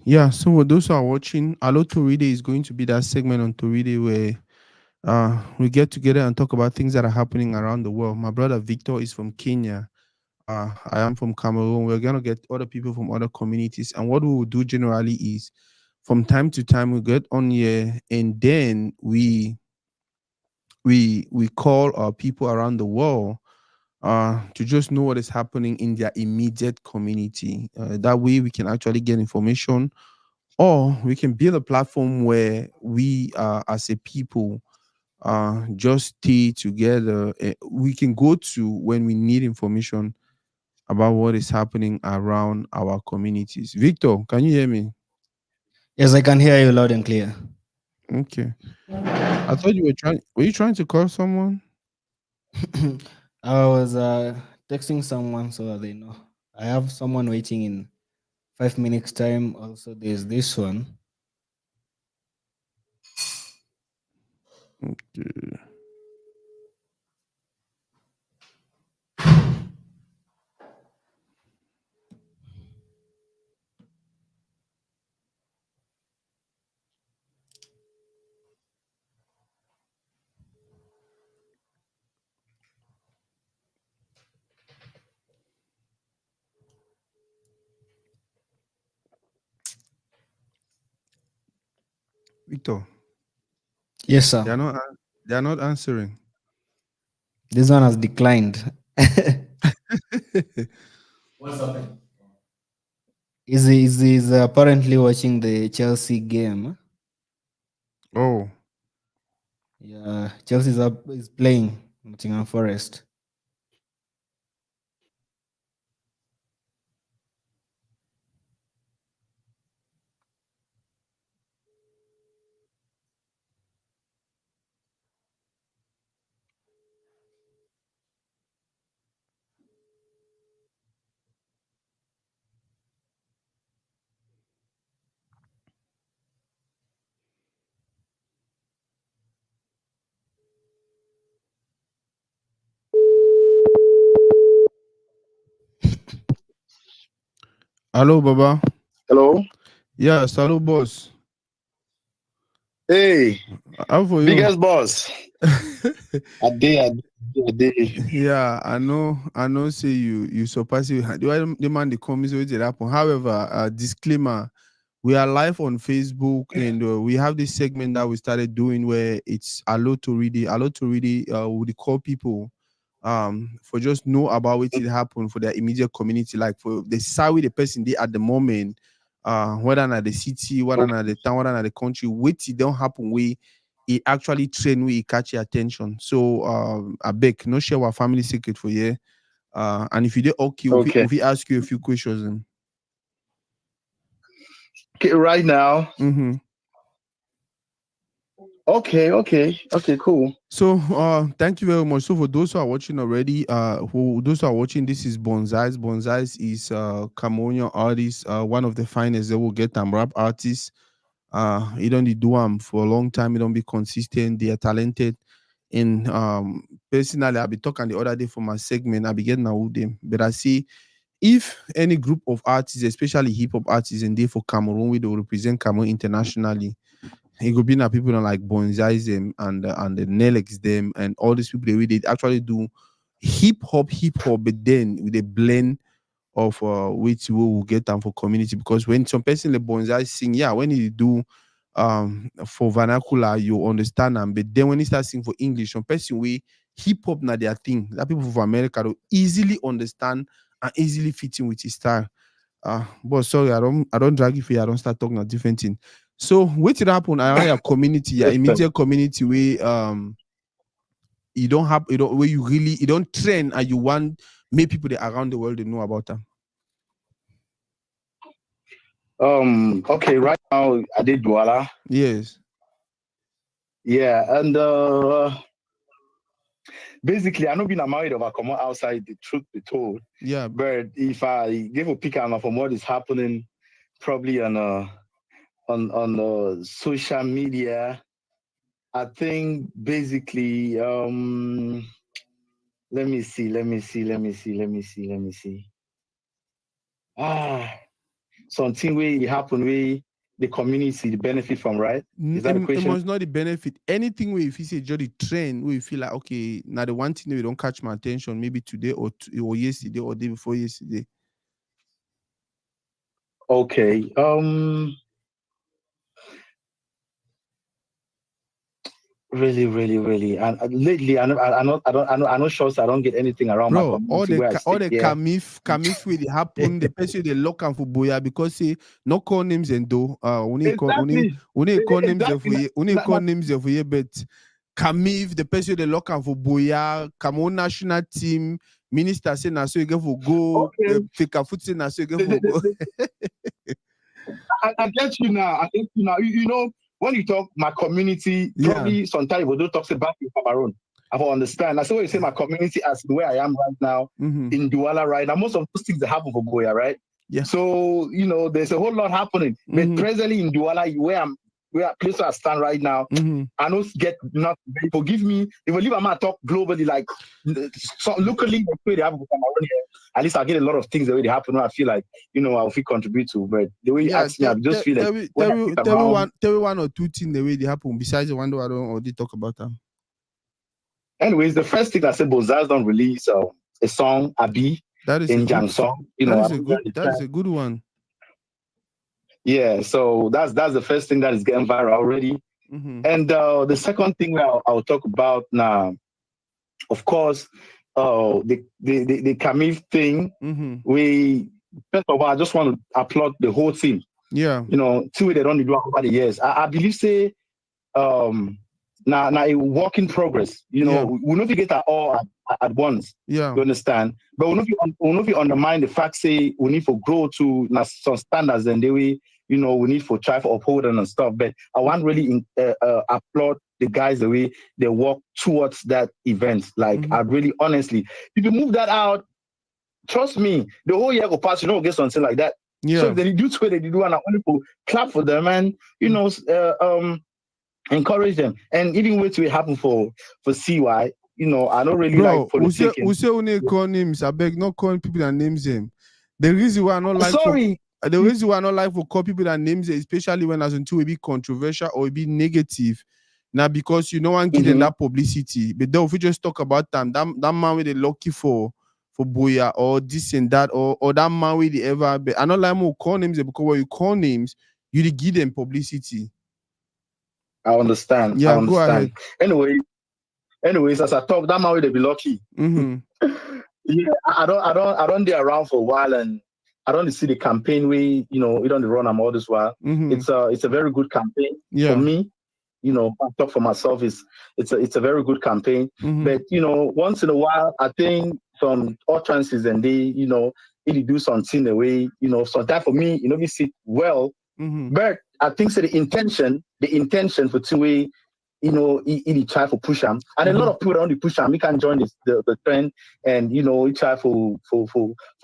Yeah, so for those who are watching, Hello Toridey is going to be that segment on Toridey where we get together and talk about things that are happening around the world. My brother Victor is from Kenya. I am from Cameroon. We're gonna get other people from other communities, and what we will do generally is, from time to time, we get on here, and then we call our people around the world to just know what is happening in their immediate community. That way, we can actually get information, or we can build a platform where we, as a people, just stay together. We can go to when we need information about what is happening around our communities. Victor, can you hear me? Yes, I can hear you loud and clear. Okay. I thought you were trying. Were you trying to call someone? I was texting someone so that they know. I have someone waiting in 5 minutes time. Also, there's this one. Okay. Victor, Yes, sir. they are not. They are not answering. This one has declined. What's happening? Is apparently watching the Chelsea game. Oh, Yeah, Chelsea's up is playing Nottingham Forest. Hello, Baba. Hello. Yes, hello, boss. Hey, How for you? biggest boss. A day. Yeah, I know. Say you surpass you. The man they come is already happen. However, disclaimer: we are live on Facebook, and we have this segment that we started doing where it's allo to read it. Allo to read it. We call people for just know about what it happened for their immediate community, like for the side with the person they at the moment, whether not the city, whether not the town, whether not the country, what it don't happen we it actually train we catch your attention. So I beg no share our family secret for you. And if you did okay, Okay. if we ask you a few questions. Okay, right now. Mm-hmm. Okay, cool. So thank you very much. So for those who are watching already, who those who are watching, this is Bonsais. Bonsais is Cameroonian artist, one of the finest they will get them rap artists. He don't do them for a long time, he don't be consistent, they are talented. And personally, I'll be talking the other day for my segment, I'll be getting out with them. But I see if any group of artists, especially hip hop artists, and they for Cameroon, we will represent Cameroon internationally, it could be now people don't like bonsais them and the Nelex them and all these people they actually do hip hop, but then with a blend of which we will get them for community because when some person the bonsai sing, yeah, when you do for vernacular you understand them, but then when you start singing for English, some person we hip hop na their thing. That people from America will easily understand and easily fit in with his style. But sorry, I don't drag you for you. I don't start talking a different thing. So what will happen around your community, your Listen. immediate community where you don't have you don't where you really you don't train and you want make people that around the world to know about them. Okay, right now I did Douala. Yes. Yeah, and basically I know being married over come outside the truth be told. Yeah. But if I give a pick on from what is happening probably on social media, I think basically let me see. Ah, something where it happen where the community the benefit from, right? Is that the It question? must not the benefit. Anything where if you say just the trend where you feel like okay, now the one thing that you don't catch my attention maybe today or yesterday or day before yesterday. Okay. Really. And lately, I know sure I don't get anything around my Bro, community where I all stay. the Yeah. camif will happen. The person they lock and for boya because say no call names and do Exactly. only call names there Exactly. for you only call names there for you but camif the person they lock and for boya Cameroon national team minister say na so you get for go Okay. fake a foot say na so you get The- for the- go. the- I get you now. I get you now. You know, when you talk my community, Yeah. probably sometimes we don't talk about in Cameroon. I don't understand. I say when you say my community as where I am right now Mm-hmm. in Douala right now, most of those things that happen for Boya, right? Yeah. So, you know, there's a whole lot happening. But Mm-hmm. presently in Douala, where place where I stand right now, Mm-hmm. I don't get not forgive me. If we leave a man talk globally, like so locally, the way they happen for Cameroon here, at least I get a lot of things the way they happen. I feel like, you know, I'll feel contribute to. But the way you Yeah, ask me, I just feel like when I sit around. tell me one or two things the way they happen besides the one that I don't already talk about them. Anyways, the first thing I said, Bozaz don't release a song, Abi, That is a in good Jang song. You know, I don't get the that is track. a good one. Yeah, so that's the first thing that is getting viral already. Mm-hmm. And the second thing I'll talk about now, of course, the Camille thing. Mm-hmm. We first of all, I just want to applaud the whole team. Yeah. You know, two way they don't do over the years. I believe say um now a work in progress. You Yeah. know, we not to get at all at once. Yeah. You understand? But we not undermine the fact say we need for grow to some standards and the way we need for try for upholding and stuff. But I want really applaud the guys the way they work towards that event. Like I really honestly, if you move that out, trust me, the whole year will pass. You don't get something like that. So Yeah. if they do what they do, and I want to clap for them and encourage them, and even wait till it happen for CY. I don't really like Bro, politicking. we say only call names. I beg not calling people that names them. The reason why I not like for Sorry. the reason why I not like for call people that names it, especially when as until it be controversial or it be negative. Now because you know one give them that publicity. But then if we just talk about them, that man with the lucky for Boya or this and that or that man with the ever be. I not like more call names because when you call names, you dey give them publicity. I understand. I Yeah, go ahead. understand. Anyways, as I talk, that man will be lucky. Yeah, I don't be around for a while, and I don't see the campaign we don't run them all this while. It's a very good campaign for me. I talk for myself. It's a very good campaign. But once in a while, I think some utterances and they if do something the way sometimes for me we sit well. But I think so the intention for two-way he try for push him, and a lot of people don't push him. He can join the trend, and he try for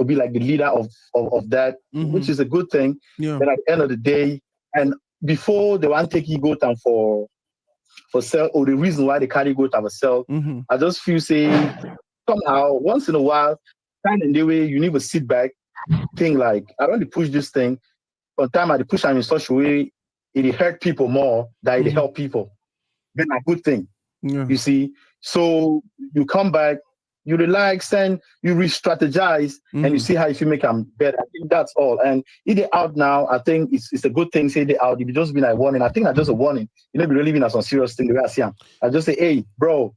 be like the leader of that, which is a good thing. Yeah. But at the end of the day, and before they want to take you go down for sell, or the reason why they carry go down for sell, I just feel say somehow once in a while, kind of the way you need to sit back, think like I don't want to push this thing. Sometimes I push them in such a way it hurt people more than it help people. Then a good thing. You see, so you come back, you relax, and you re-strategize, and you see how if you make them better. I think that's all. And if they're out now, I think it's a good thing. Say they're out. If you just been like warning, I think that's just a warning. You know, be really been a some serious thing. The way I see them, I just say, hey, bro,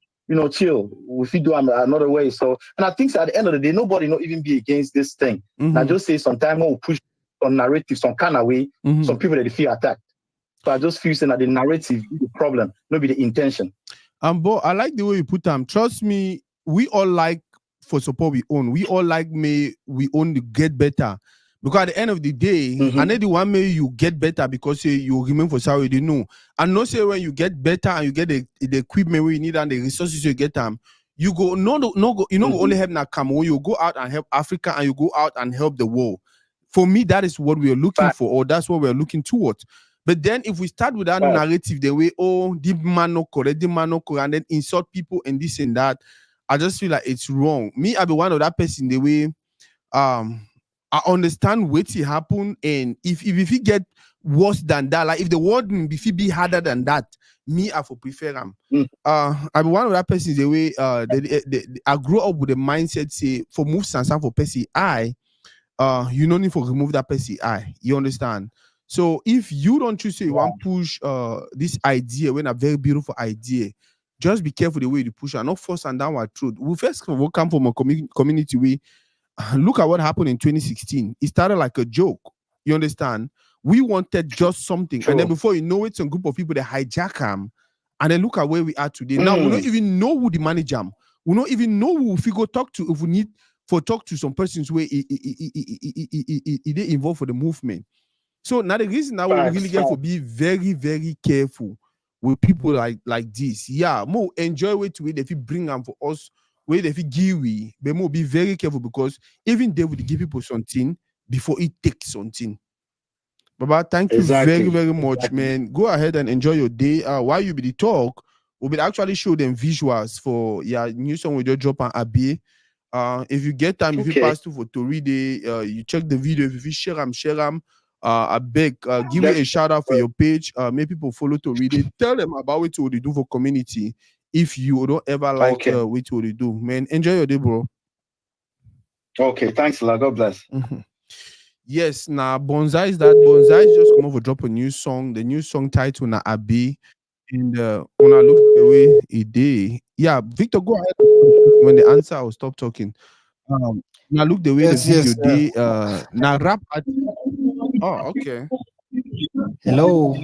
chill. If you do another way, so and I think so at the end of the day, nobody not even be against this thing. I just say sometimes we'll push some narrative, some kind of way, some people that they feel attacked. So I just feel saying that the narrative is the problem, not be the intention. But I like the way you put them. Trust me, we all like for support we own. We all like we own to get better. Because at the end of the day, I know the one may you get better because you remain for salary. They know. And not say when you get better and you get the equipment we need and the resources you get them, you go only help na Cameroon, you go out and help Africa and you go out and help the world. For me, that is what we are looking for, or that's what we are looking towards. But then if we start with that narrative, the way, the man no correct, and then insult people and this and that, I just feel like it's wrong. Me, I be one of that person the way I understand what happen, and if he get worse than that, like if the world if it be harder than that, me I for prefer him. I be one of that person the way I grew up with the mindset say for move sansan for person you no need for remove that person you understand. So if you don't choose to you want push this idea when a very beautiful idea, just be careful the way you push and not force and downward truth. We first will come from a community way. Look at what happened in 2016. It started like a joke. You understand? We wanted just something, and then before you know it, some group of people they hijack them, and then look at where we are today. Now we don't even know who the manager them. We don't even know who if we go talk to, if we need for talk to some persons where they involved for the movement. So now the reason that we really get to be very, very careful with people like this. Yeah, more enjoy way to it if you bring them for us, where if you give we, but more be very careful because even they would give people something before it takes something. Baba, thank you very, very much, man. Go ahead and enjoy your day. While you be the talk, we will actually show them visuals for new song we just drop on Abi. If you get time, if you pass to for Toridey, you check the video. If you share them. I beg, give me a shout out for your page. Make people follow Toridey. Tell them about what they do for community. If you don't ever like what they do, man, enjoy your day, bro. Okay, thanks a lot. God bless. Yes, now Bonsai is that Bonsai is just come over drop a new song. The new song title na Abi. And when I look the way he did, yeah, Victor, go ahead. When the answer, I'll stop talking. Now look the way the video did. Now rap at. Oh, okay. Hello.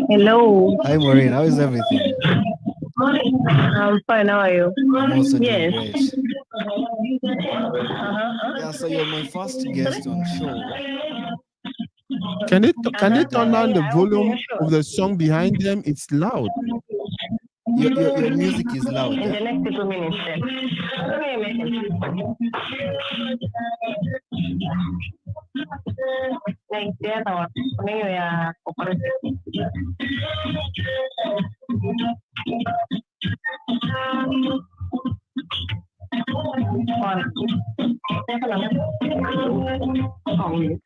Hello. Hi, Maureen. How is everything? I'm fine. How are you? I'm also doing Yes. great. Yeah, so you're my first Sorry? guest on show. Can they And turn down the Yeah, I was in your volume show. of the song behind them? It's loud. your music is loud, In eh? the next 2 minutes, then. Give me a minute. Like the other one. Maybe we are cooperative. On. Oh, wait.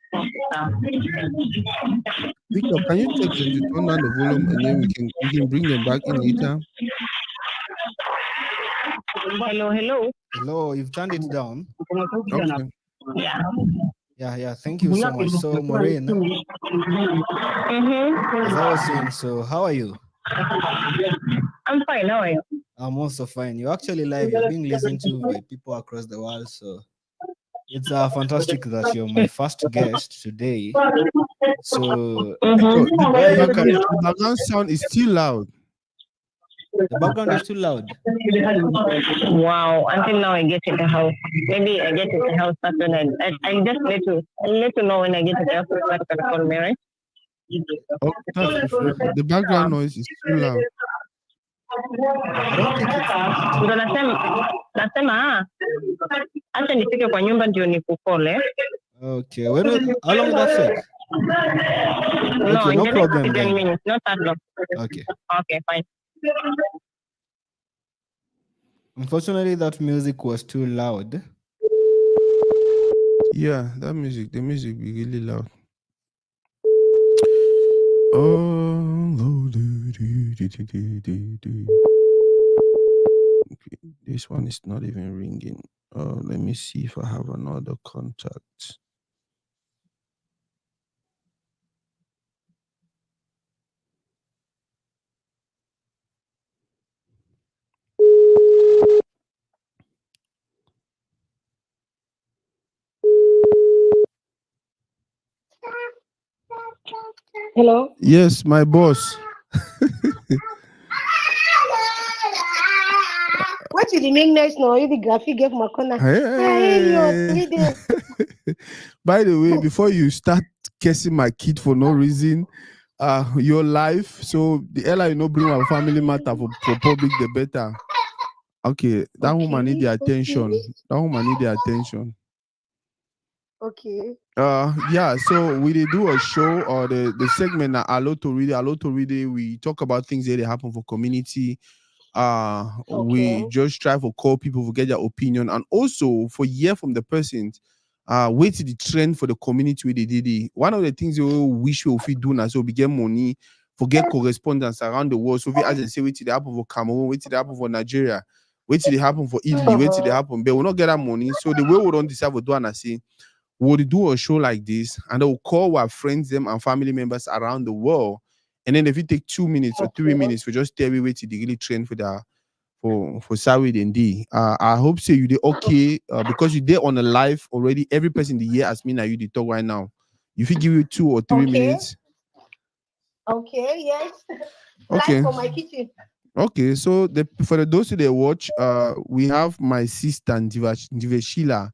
Victor, can you text them to turn down the volume and then we can bring them back in later? Hello, hello. Hello, you've turned it down. Okay. Yeah. Yeah. Thank you so much. So, Maureen, as I was saying, so how are you? I'm fine. How are you? I'm also fine. You're actually live. You're being listened to by people across the world. So it's fantastic that you're my first guest today. So Victor, where are you currently? the background sound is still loud. The background is too loud. Wow, until now I get to the house. Maybe I get to the house that's when I just let you know when I get to the house so that you can call me, right? Oh, that's different. But the background noise is too loud. I don't think it's bad. Ndo nasema acha nifike kwa nyumba ndio nikukole. Okay. How long will that take? No, Okay, in no the next problem 10 then. minutes, not that long. Okay. Okay, fine. Unfortunately, that music was too loud. Yeah, the music be really loud. Oh, okay, this one is not even ringing. Let me see if I have another contact. Hello. Yes, my boss. What did the make nice now? You the graphic get my corner. Hey. By the way, before you start cursing my kid for no reason, your life. So the earlier you know bring my family matter for public, the better. Okay, that woman need the attention. That woman need the attention. Okay. Yeah, so we did do a show or the segment Allo Toridey, we talk about things that they happen for community. We just try to call people to get their opinion and also for hear from the persons. Wait to the trend for the community where they did it. One of the things we wish we would do now, so we get money, forget correspondence around the world. So we as I say, wait till they happen for Cameroon, wait till they happen for Nigeria, wait till they happen for Italy, wait till they happen, but we'll not get that money. So the way we don't decide to do and I say we'll do a show like this and we'll call our friends them and family members around the world. And then if you take 2 minutes or 3 minutes for just tell me wait till they really train for the for Sawi and D. I hope so you did okay because you did on a live already. Every person in the year as me now you did talk right now. If you give you 2 or 3 minutes. Okay, yes. Okay. Live for my kitchen. Okay, so for the those who they watch, we have my sister Diva Sheila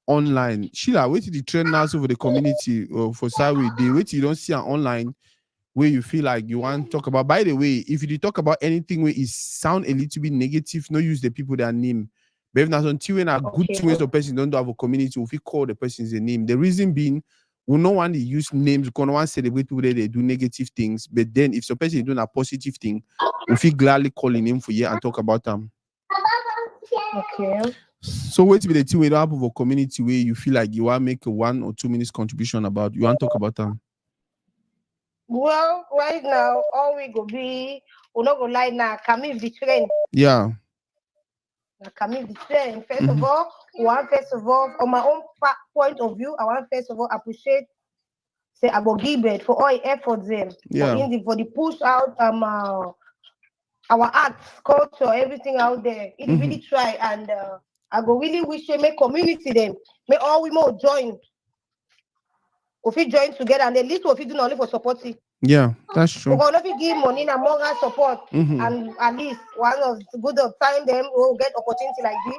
online. Sheila, wait till the trend now for the community for Sawi Day. Wait till you don't see her online where you feel like you want to talk about. By the way, if you talk about anything where it sound a little bit negative, no use the people their name. But if not until when a good two ways of person don't have a community, if you call the person's name. The reason being, we no want to use names, we don't want to celebrate people that they do negative things. But then if some person is doing a positive thing, we feel gladly calling him for you and talk about them. Okay. So wait to be the thing we don't have a community where you feel like you want to make a 1 or 2 minutes contribution about, you want to talk about them. Well, right now, all we go be, we're not going to lie now, Camille the trend. Yeah. Camille the trend. First of all, on my own point of view, I want first of all appreciate, say, I go give it for all the efforts them. Yeah. For the push out our arts, culture, everything out there. It really try and I go really wish they make community them. May all we more join. we join together and at least we do not only for support it. Yeah, that's true. We're gonna give money and moral support, and at least one of the good of time them will get opportunity like this.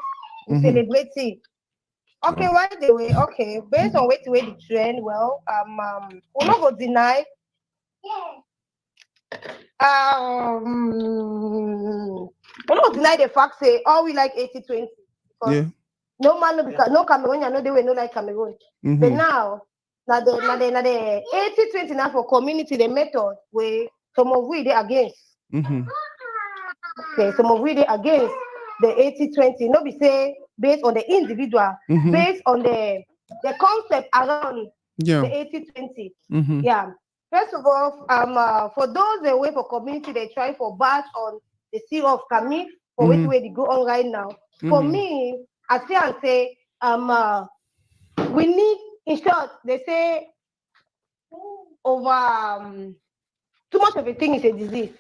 We celebrate it. Okay, why the way? Okay, based on the way the trend, well, we not go deny. We not deny the fact say all we like 80-20 because no man no Cameroonian no they will no like Cameroon. But now the 80-20 now for community the method where some of we they against. Okay, some of we they against the 80-20. No be say based on the individual, based on the concept around the 80-20. Yeah. First of all, for those that wait for community, they try for batch on the seal of Camille for which way they go on right now. For me, I see and say, we need, in short, they say over too much of a thing is a disease.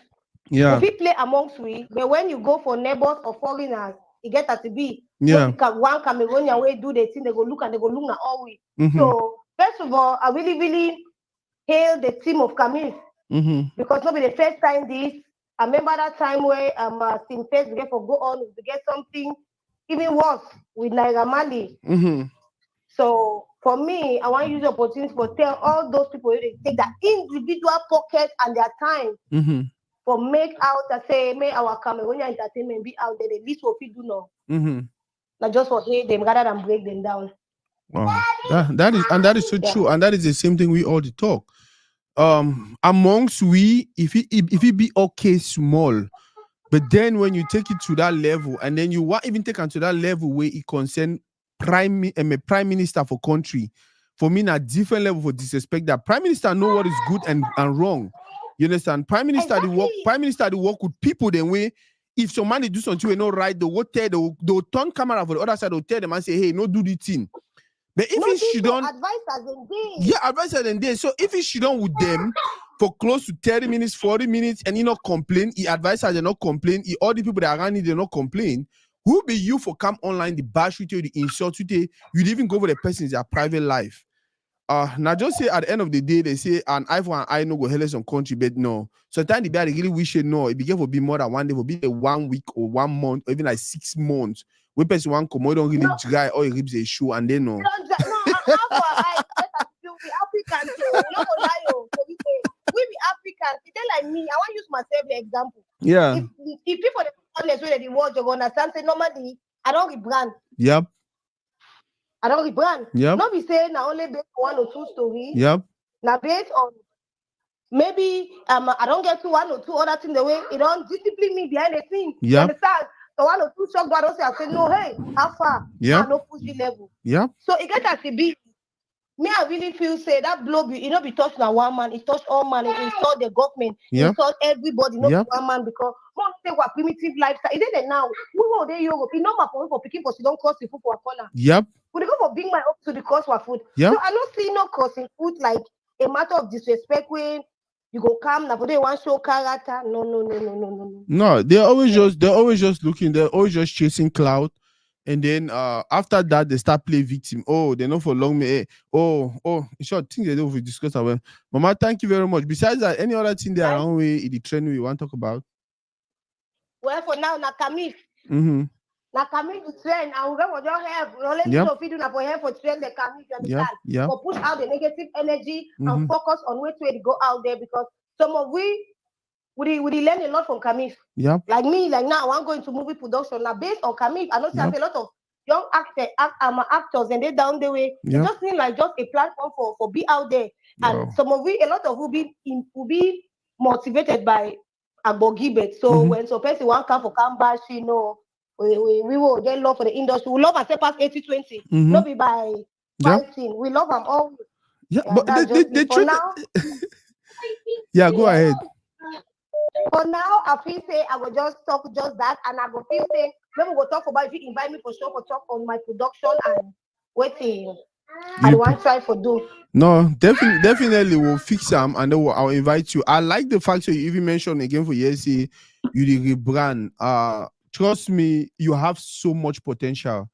Yeah. If we play amongst we, but when you go for neighbors or foreigners, it gets to be one Cameroonian way do the thing, they go look and they go look at all we. So first of all, I really hail the team of Camille because not be the first time this. I remember that time where team first get for go on to get something even worse with Naira Mali. So for me, I want to use the opportunity to tell all those people they take that individual pocket and their time for make out that say make our Cameroonian entertainment be out there. The least what we do now. Not just for hate them rather than break them down. Wow. That is so true, and that is the same thing we all talk. Amongst we, if it be okay small, but then when you take it to that level, and then you want even take it to that level where it concern prime minister for country, for me, a different level for disrespect that prime minister know what is good and wrong. You understand? Prime minister the work with people then way. If somebody do something not right, they'll turn camera for the other side, they'll tell them and say, hey, no do the thing. But if she don't advise as in day. So if she don't with them for close to 30 minutes, 40 minutes, and he not complain, he advise as they not complain, all the people that are around it, they not complain. Who be you for come online, the bash with you, the insult with you, you even go for the person's their private life. Now just say at the end of the day, they say an eye for an eye no go help some country, but no. Sometimes the bad really wish it no, it begin to be more than 1 day, will be a 1 week or 1 month, or even like 6 months. We person one come, don't really dry or ribs a shoe and then no. No, I be African too. No lie, we be Africans. It's like me. I want to use myself the example. Yeah. If people the honest way the world you understand, say normally I don't rebrand. Yep. I don't rebrand. Yep. Not be saying now only based on 1 or 2 stories. Yep. Now based on maybe I don't get to 1 or 2 other things the way it don't discipline me behind the scene. Yep. You understand? So 1 or 2 shock I don't say I say no, hey, how far? Yeah. No push the level. Yeah. So it gets as a bit. Me, I really feel say that blow you know be touched on one man, it touched all man, it insult the government, it insult everybody, not one man because more say what primitive lifestyle. Is it now? We were there Europe, you know my for picking for she don't cost the food for a corner. Yep. We go for bring my up to the cost for food. Yep. So I don't see no costing food like a matter of disrespect when you go come now, but they want show character. No. No, they're always just looking, they're always just chasing clout. And then after that, they start playing victim. Oh, they're not for long. Oh, in short, things they don't discuss about. Mama, thank you very much. Besides that, any other thing there around way in the trend we want to talk about? Well, for now, Nakami. Nakami to trend, and we're going to have. Let me know if you do not for help for trend the Kami. You understand? Yeah. For push out the negative energy and focus on which way to go out there because some of we learn a lot from Camille. Yeah. Like me, like now, I'm going to movie production. Now, based on Camille, I know there's a lot of young actors, and they down the way. It just seems like just a platform for be out there. And some of we, a lot of will be motivated by Agbo Gibet. So when some person want come for Kambash, you know, we will get love for the industry. We love and say past 80-20. Not be by fighting. We love them all. Yeah, but they for now. Yeah, go ahead. For now, I feel say I will just talk just that, and I will feel say maybe we'll talk about if you invite me for show for talk on my production and waiting. I want try for do. No, definitely we'll fix them and then I'll invite you. I like the fact that you even mentioned again for yesterday you the rebrand. Trust me, you have so much potential.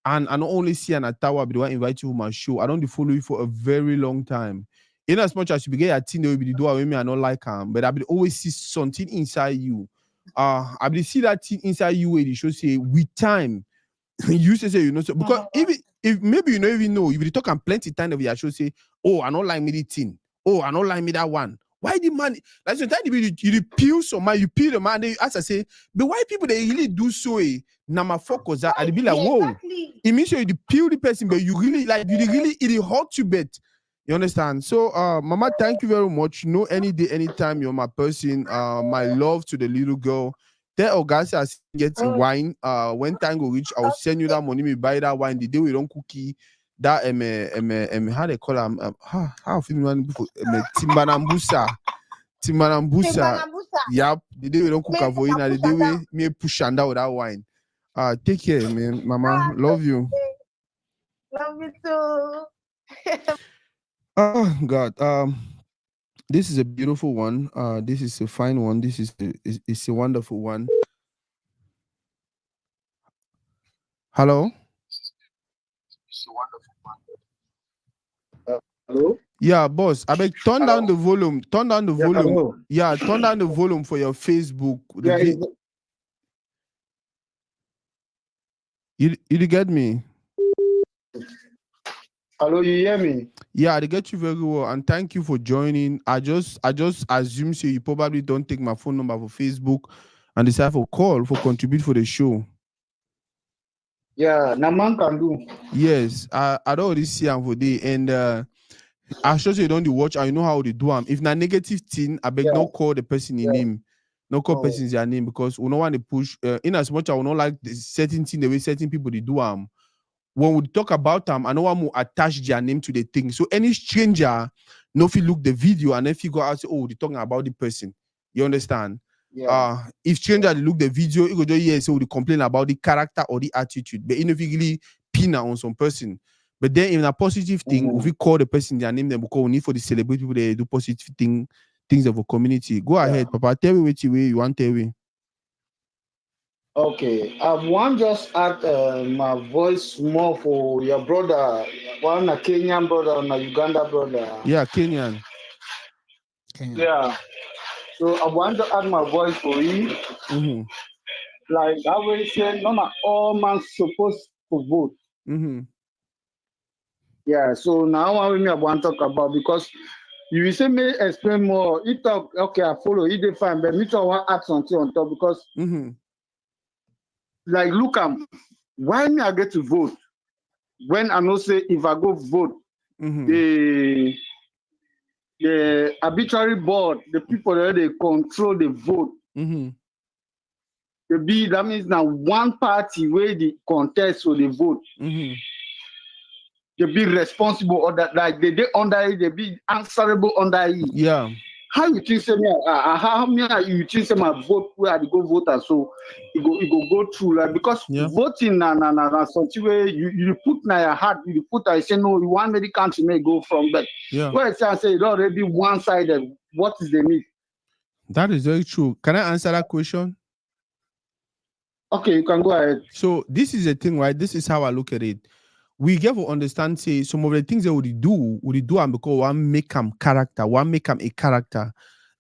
And I not only see an Atawa, but I invite you to my show. I don't follow you for a very long time. In as much as you begin a thing, they will be the door with me. I not like him, but I will always see something inside you. I will see that thing inside you where they should say with time. You used to say, you know, so because if maybe you don't even know, if you talk and plenty time of your show say, oh, I don't like me the thing. Oh, I don't like me that one. Why the man? Like sometimes you peel some man, you peel the man. They as I say, but why people they really do so? Now my focus that I'd be like, whoa, exactly. It means you peel the person, but you really like you really it hurt you bet. You understand? So, Mama, thank you very much. No, any day, anytime, you're my person. My love to the little girl. Tell Augusta gets wine. When time go reach, I'll send you that money. Me buy that wine. The day we don't cookie that how they call them how Timbanambusa. Yep. The day we don't cook a voina. The day we me push and out that wine. Take care, man. Mama, love you. Love you too. Oh God. This is a beautiful one. This is a fine one. This is it's a wonderful one. Hello. It's a wonderful one. Hello. Yeah, boss. I beg turn down the volume. Turn down the volume. Hello. Yeah, turn down the volume for your Facebook. You get me? Hello, you hear me? Yeah, I get you very well, and thank you for joining. I just assume so you probably don't take my phone number for Facebook and decide for call for contribute for the show. Yeah, Naman can do. Yes, I don't already see him for day, and I sure you don't watch. I know how they do them. If na negative thing, I beg no call the person in name, no call person their name because we don't want to push. In as much I will not like the certain thing the way certain people they do them. When we talk about them, I know I'm attach their name to the thing. So any stranger, no if you look the video and if you go out, say, oh, they're talking about the person. You understand? Yeah. If stranger they look the video, you go just so they complain about the character or the attitude, but if you really pin on some person. But then in a positive thing, if we call the person their name, then because we need for the celebrate people they do positive things of a community. Go ahead, Papa. Tell me what you want to tell me. Okay, I want just add my voice more for your brother, one a Kenyan brother and a Uganda brother. Yeah, Kenyan. Yeah, so I want to add my voice for you. Mm-hmm. Like I always say, not all man supposed to vote. Mm-hmm. Yeah, so now I want to talk about because you say me explain more. He talk okay, I follow. He define, but me too want add something on top because. Mm-hmm. Like, look, why me I get to vote? When I know say if I go vote, the arbitrary board, the people that they control the vote, that means now one party where the contest for the vote, they be responsible or that like they under it, they be answerable under it. Yeah. How you think say me? How many you think say my vote where I go vote and so it go through like because voting na something where you put na your heart you put I say no you want me the country may go from but where I say it already one sided. What is the need? That is very true. Can I answer that question? Okay, you can go ahead. So this is the thing, right? This is how I look at it. We get to understand, say, some of the things that we do and because one make them character, one make them a character.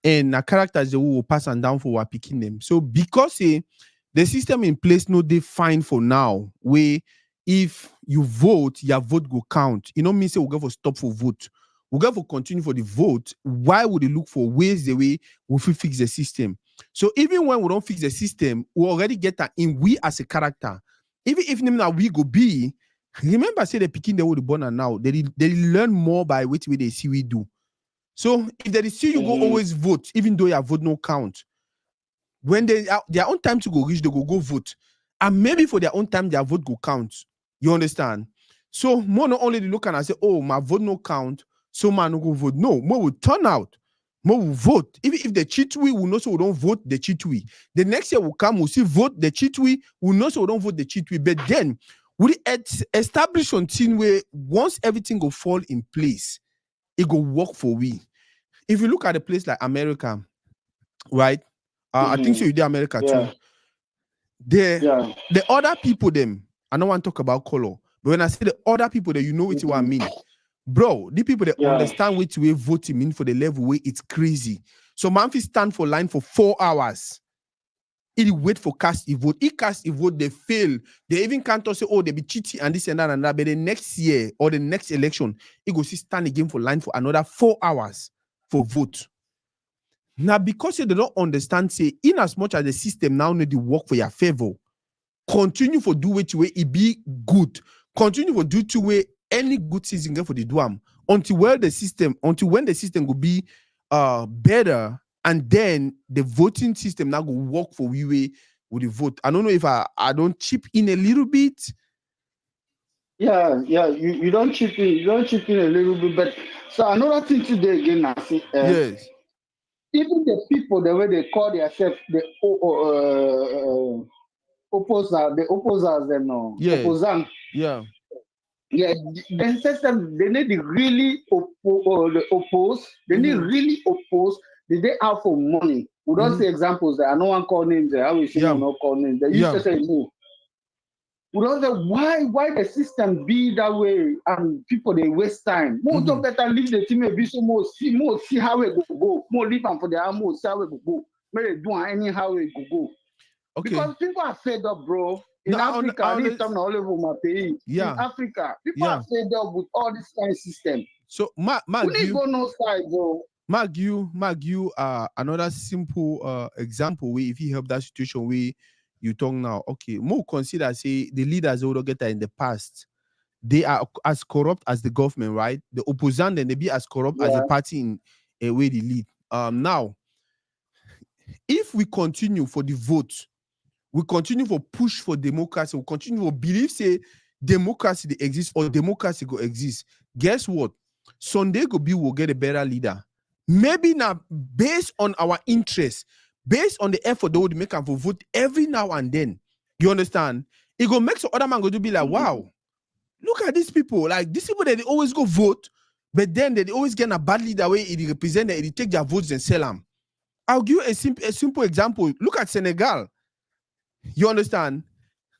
And a character is the will pass and down for what picking them. So because the system in place no they fine for now, where if you vote, your vote go count. You know me say we go for stop for vote. We go for continue for the vote. Why would they look for ways the way we fix the system? So even when we don't fix the system, we already get that in we as a character. Even if now we go be. Remember, say the picking they will born and now they learn more by which way they see we do. So if they see you go always vote, even though your vote no count. When their own time to go reach, they go vote, and maybe for their own time their vote go count. You understand? So more not only they look and I say, oh my vote no count, so man no go vote. No, more will turn out, more will vote. Even if the cheat we will know so we don't vote the cheat we. The next year will come, we'll see vote the cheat we will know so we don't vote the cheat we. But then we establish something where once everything go fall in place, it go work for we. If you look at a place like America, right? I think so you did America too. The other people them, I don't want to talk about color. But when I say the other people that you know what I mean, bro, the people that understand which way voting mean for the level way it's crazy. So Manfi stand for line for 4 hours. He wait for cast a vote. He cast a vote, they fail. They even can't say, oh, they be cheating and this and that and that. But the next year or the next election, he go see stand again for line for another 4 hours for vote. Now, because they don't understand, say, in as much as the system now need to work for your favor, continue for do which way it be good. Continue for do to way any good season get for the duam until when the system will be better, and then the voting system now go work for we way with the vote. I don't know if I don't chip in a little bit. Yeah, you don't chip in a little bit, but so another thing today again, I see. Yes. Even the people, the way they call themselves the opposers, them no, yes. opposant. Yeah. Yeah, the system they need to really oppose. They need really oppose. They out for money. We don't say examples there. I no one call names there. I will say no call names. They used to say no. We don't say why the system be that way and people they waste time. More better leave the team be so more see how it go. More leave them for the more see how it go. May they do anyhow it go. Okay. Because people are fed up, bro. In Africa, I need some all over my page. Yeah. In Africa, people are fed up with all this kind of system. So, Mark, we need go no side, bro. Mark, you another simple example where if you help that situation where you talk now, okay, more consider say the leaders who don't get that in the past, they are as corrupt as the government, right? The opposant and they be as corrupt as the party in a way they lead. Now, if we continue for the vote, we continue for push for democracy, we continue for believe say democracy they exist or democracy go exist. Guess what? Sunday go be will get a better leader. Maybe now based on our interest, based on the effort they would make for vote every now and then. You understand? It go make some other man go to be like, wow, look at these people. Like these people that they always go vote, but then they always get a bad leader way it represent it, it take their votes and sell them. I'll give you a simple example. Look at Senegal. You understand?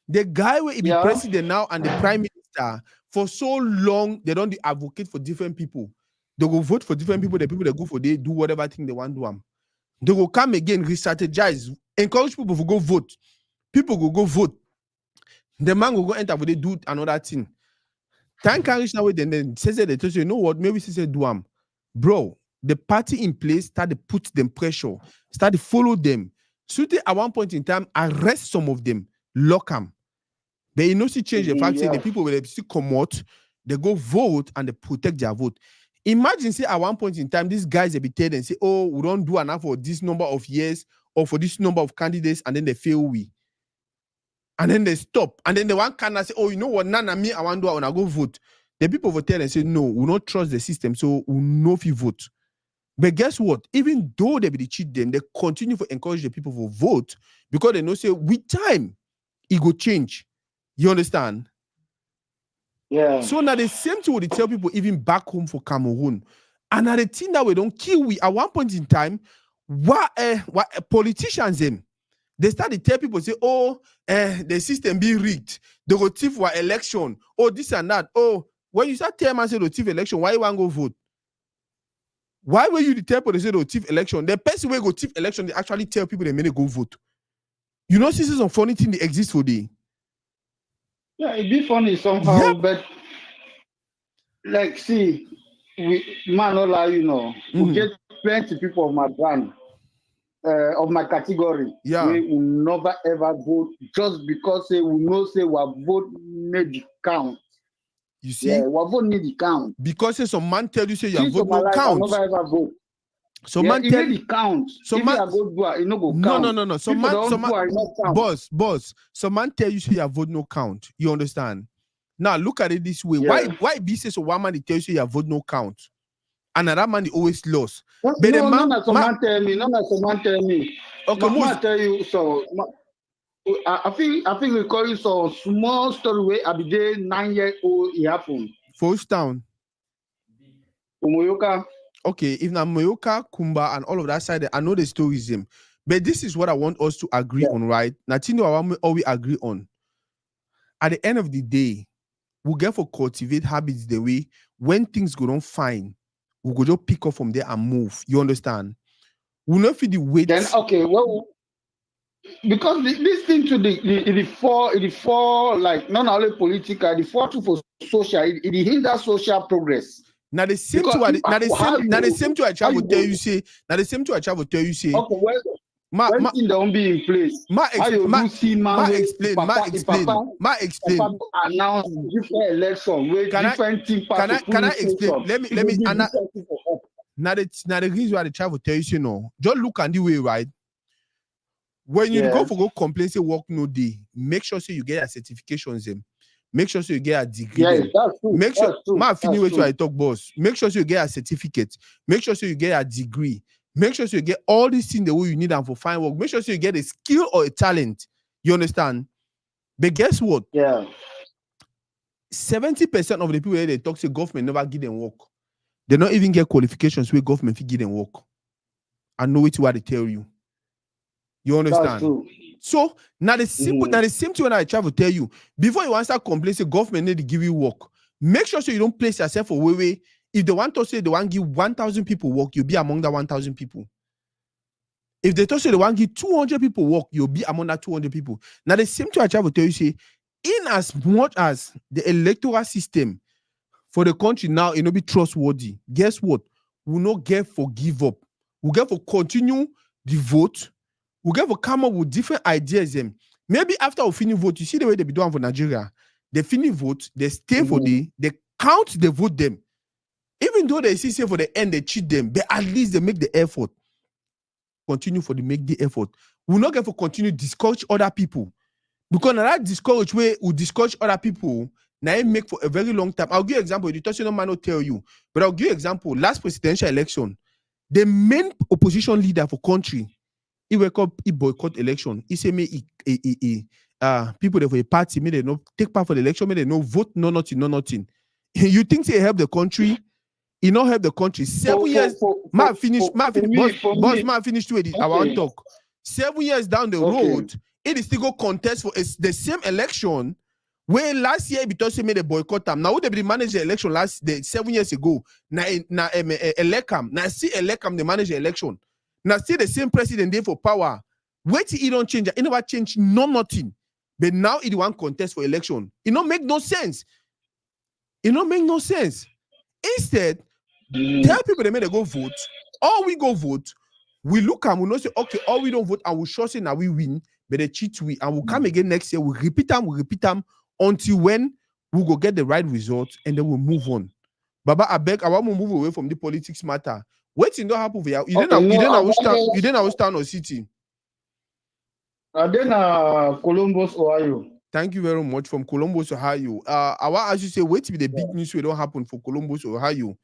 The guy will be president now and the prime minister for so long, they don't advocate for different people. They go vote for different people, the people that go for they do whatever thing they want to do. They will come again, re-strategize, encourage people to go vote. People will go vote. The man will go enter, but they do another thing. Time can reach now, then says they tell you know what, maybe say do bro, the party in place started put them pressure, started follow them. So they, at one point in time, arrest some of them, lock them. They no see change the fact say the people will still come out, they go vote and they protect their vote. Imagine say at one point in time, these guys will be told and say, oh, we don't do enough for this number of years or for this number of candidates, and then they fail we. And then they stop. And then the one cannot say, oh, you know what, none of me, I want to do, I want to go vote. The people will tell and say, no, we don't trust the system, so we know if you vote. But guess what? Even though they be cheat them, they continue to encourage the people to vote because they know say with time it go change. You understand? Yeah. So now the same thing they tell people even back home for Cameroon. And now the thing that we don't kill we at one point in time, what politicians them they start to tell people say, oh, the system be rigged. They go thief for election. Oh, this and that. Oh, when you start telling man say the thief election, why you want to go vote? Why were you the tell people they say the thief election? The person will go thief election, they actually tell people they may go vote. You know, this is some funny thing that exists for them. Yeah, it'd be funny somehow, but like, see, we man, not lie, you know, we get plenty people of my brand, of my category. Yeah, we will never ever vote just because say we know say we vote need the count. You see, we vote need the count because say some man tell you say your vote no count. I never ever vote. So man tell you the count. So if man, I go do it, no go count. No. So boss. So man tell you say your vote no count. You understand? Now look at it this way. Yeah. Why be say so one man tell you say your vote no count? Another man always lost. But no, man tell me. Okay, man tell you so. I think we call it so small story where I be there 9-year-old it happened. First town. Umoyoka. Okay, if now Moyoka, Kumba, and all of that side, I know the stories them. But this is what I want us to agree on, right? Now, all we agree on. at the end of the day, we get for cultivate habits the way when things go on fine, we go just pick up from there and move. You understand? We not feel the weight. Then okay, well, because this thing to the four like not only political, the four to for social, it hinders social progress. Now the same to I travel tell you say. Now the same to I travel tell you say. Okay, well, when thing don't be in place. Explain. Announce different election with different thing. Can I explain? Let me. Now the reason why the travel tell you say no. Just look at the way, right? When you go complain, say work no day, make sure so you get a certifications them. Make sure so you get a degree. Yeah, that's true. Make sure I talk boss. Make sure so you get a certificate. Make sure so you get a degree. Make sure so you get all these things the way you need them for fine work. Make sure so you get a skill or a talent. You understand? But guess what? Yeah. 70% of the people they talk say government never give them work. They don't even get qualifications where government give them work. I know it's what they tell you. You understand? That's true. So now the simple, now the same thing when I try to tell you before you want to start complaining, say government need to give you work. Make sure so you don't place yourself away. If they want to say they want to give 1,000 people work, you'll be among the 1,000 people. If they say they want to give 200 people work, you'll be among that 200 people. Now the same thing I try to tell you, say, in as much as the electoral system for the country now, it will be trustworthy. Guess what? We'll not get for give up. We'll get for continue the vote. We'll get to come up with different ideas. Maybe after we finish vote, you see the way they be doing for Nigeria. They finish vote, they stay for they count the vote them. Even though they say for the end, they cheat them, but at least they make the effort. Continue for the make the effort. We'll not get for continue discourage other people. Because now that discourage way we discourage other people, now it make for a very long time. I'll give you an example. The touch no man will tell you, but I'll give you an example. Last presidential election, the main opposition leader for country, he wake up, he boycott election. He say me people there for a party, may they no take part for the election, may they no vote, no nothing. You think they help the country? He not help the country. 7 years. Ma finish to it. I want to talk. 7 years down the road, it is still go contest for the same election. Where last year because they made a boycott them. Now they managed the election 7 years ago. Now elecam. Now see elecam they manage the election. Now still the same president there for power. Wait till he don't change. He never change nothing. But now he want contest for election. It don't make no sense. It don't make no sense. Instead, tell people they may they go vote. Or we go vote. We look and we not say, okay, or we don't vote and we sure say now we win, but they cheat we and we'll come again next year. We repeat them until when we go get the right result and then we'll move on. Baba, I beg, I want to move away from the politics matter. Waiting don't happen for you. You didn't understand or city. Then Columbus, Ohio. Thank you very much from Columbus, Ohio. I want as you say, wait till the big news will don't happen for Columbus, Ohio.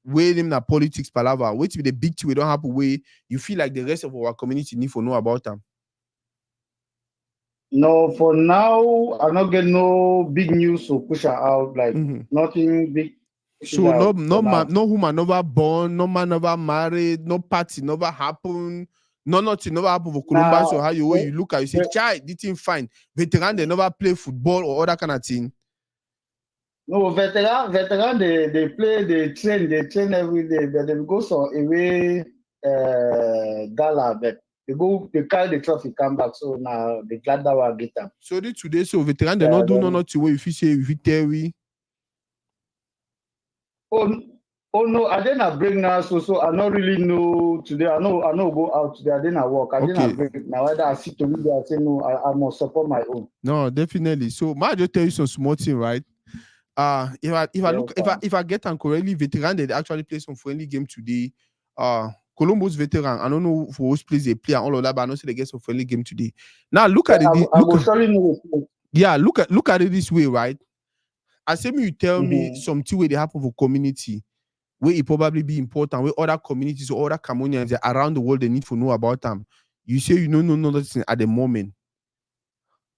Where them na politics palaver. Wait till the big thing we don't happen where you feel like the rest of our community need to know about them. No, for now, I not get no big news to push her out. Like nothing big. So no woman never born, no man never married, no party never happen, nothing never happen for Columbus or how you look at you say, child, this thing fine. Veteran they never play football or other kind of thing. No, veteran they play, they train every day, but they go so away gala, but they carry the trophy, come back. So now they glad that we get them. So today, so veteran they not do nothing way if you say if you tell we. Oh no, I didn't break now, so I don't really know today. I know go out today. I didn't work. I didn't break now. Whether I sit to me, I say no. I must support my own. No, definitely. So, I just tell you some small thing, right? If I get them correctly, veteran they actually play some friendly game today. Columbus veteran. I don't know for whose place they play and all of that, but I know say they get some friendly game today. Now look at it. Yeah, look at it this way, right? I say you tell me something where they happen for community, where it probably be important, where other communities or other Cameroonians around the world they need to know about them. You say you know nothing at the moment.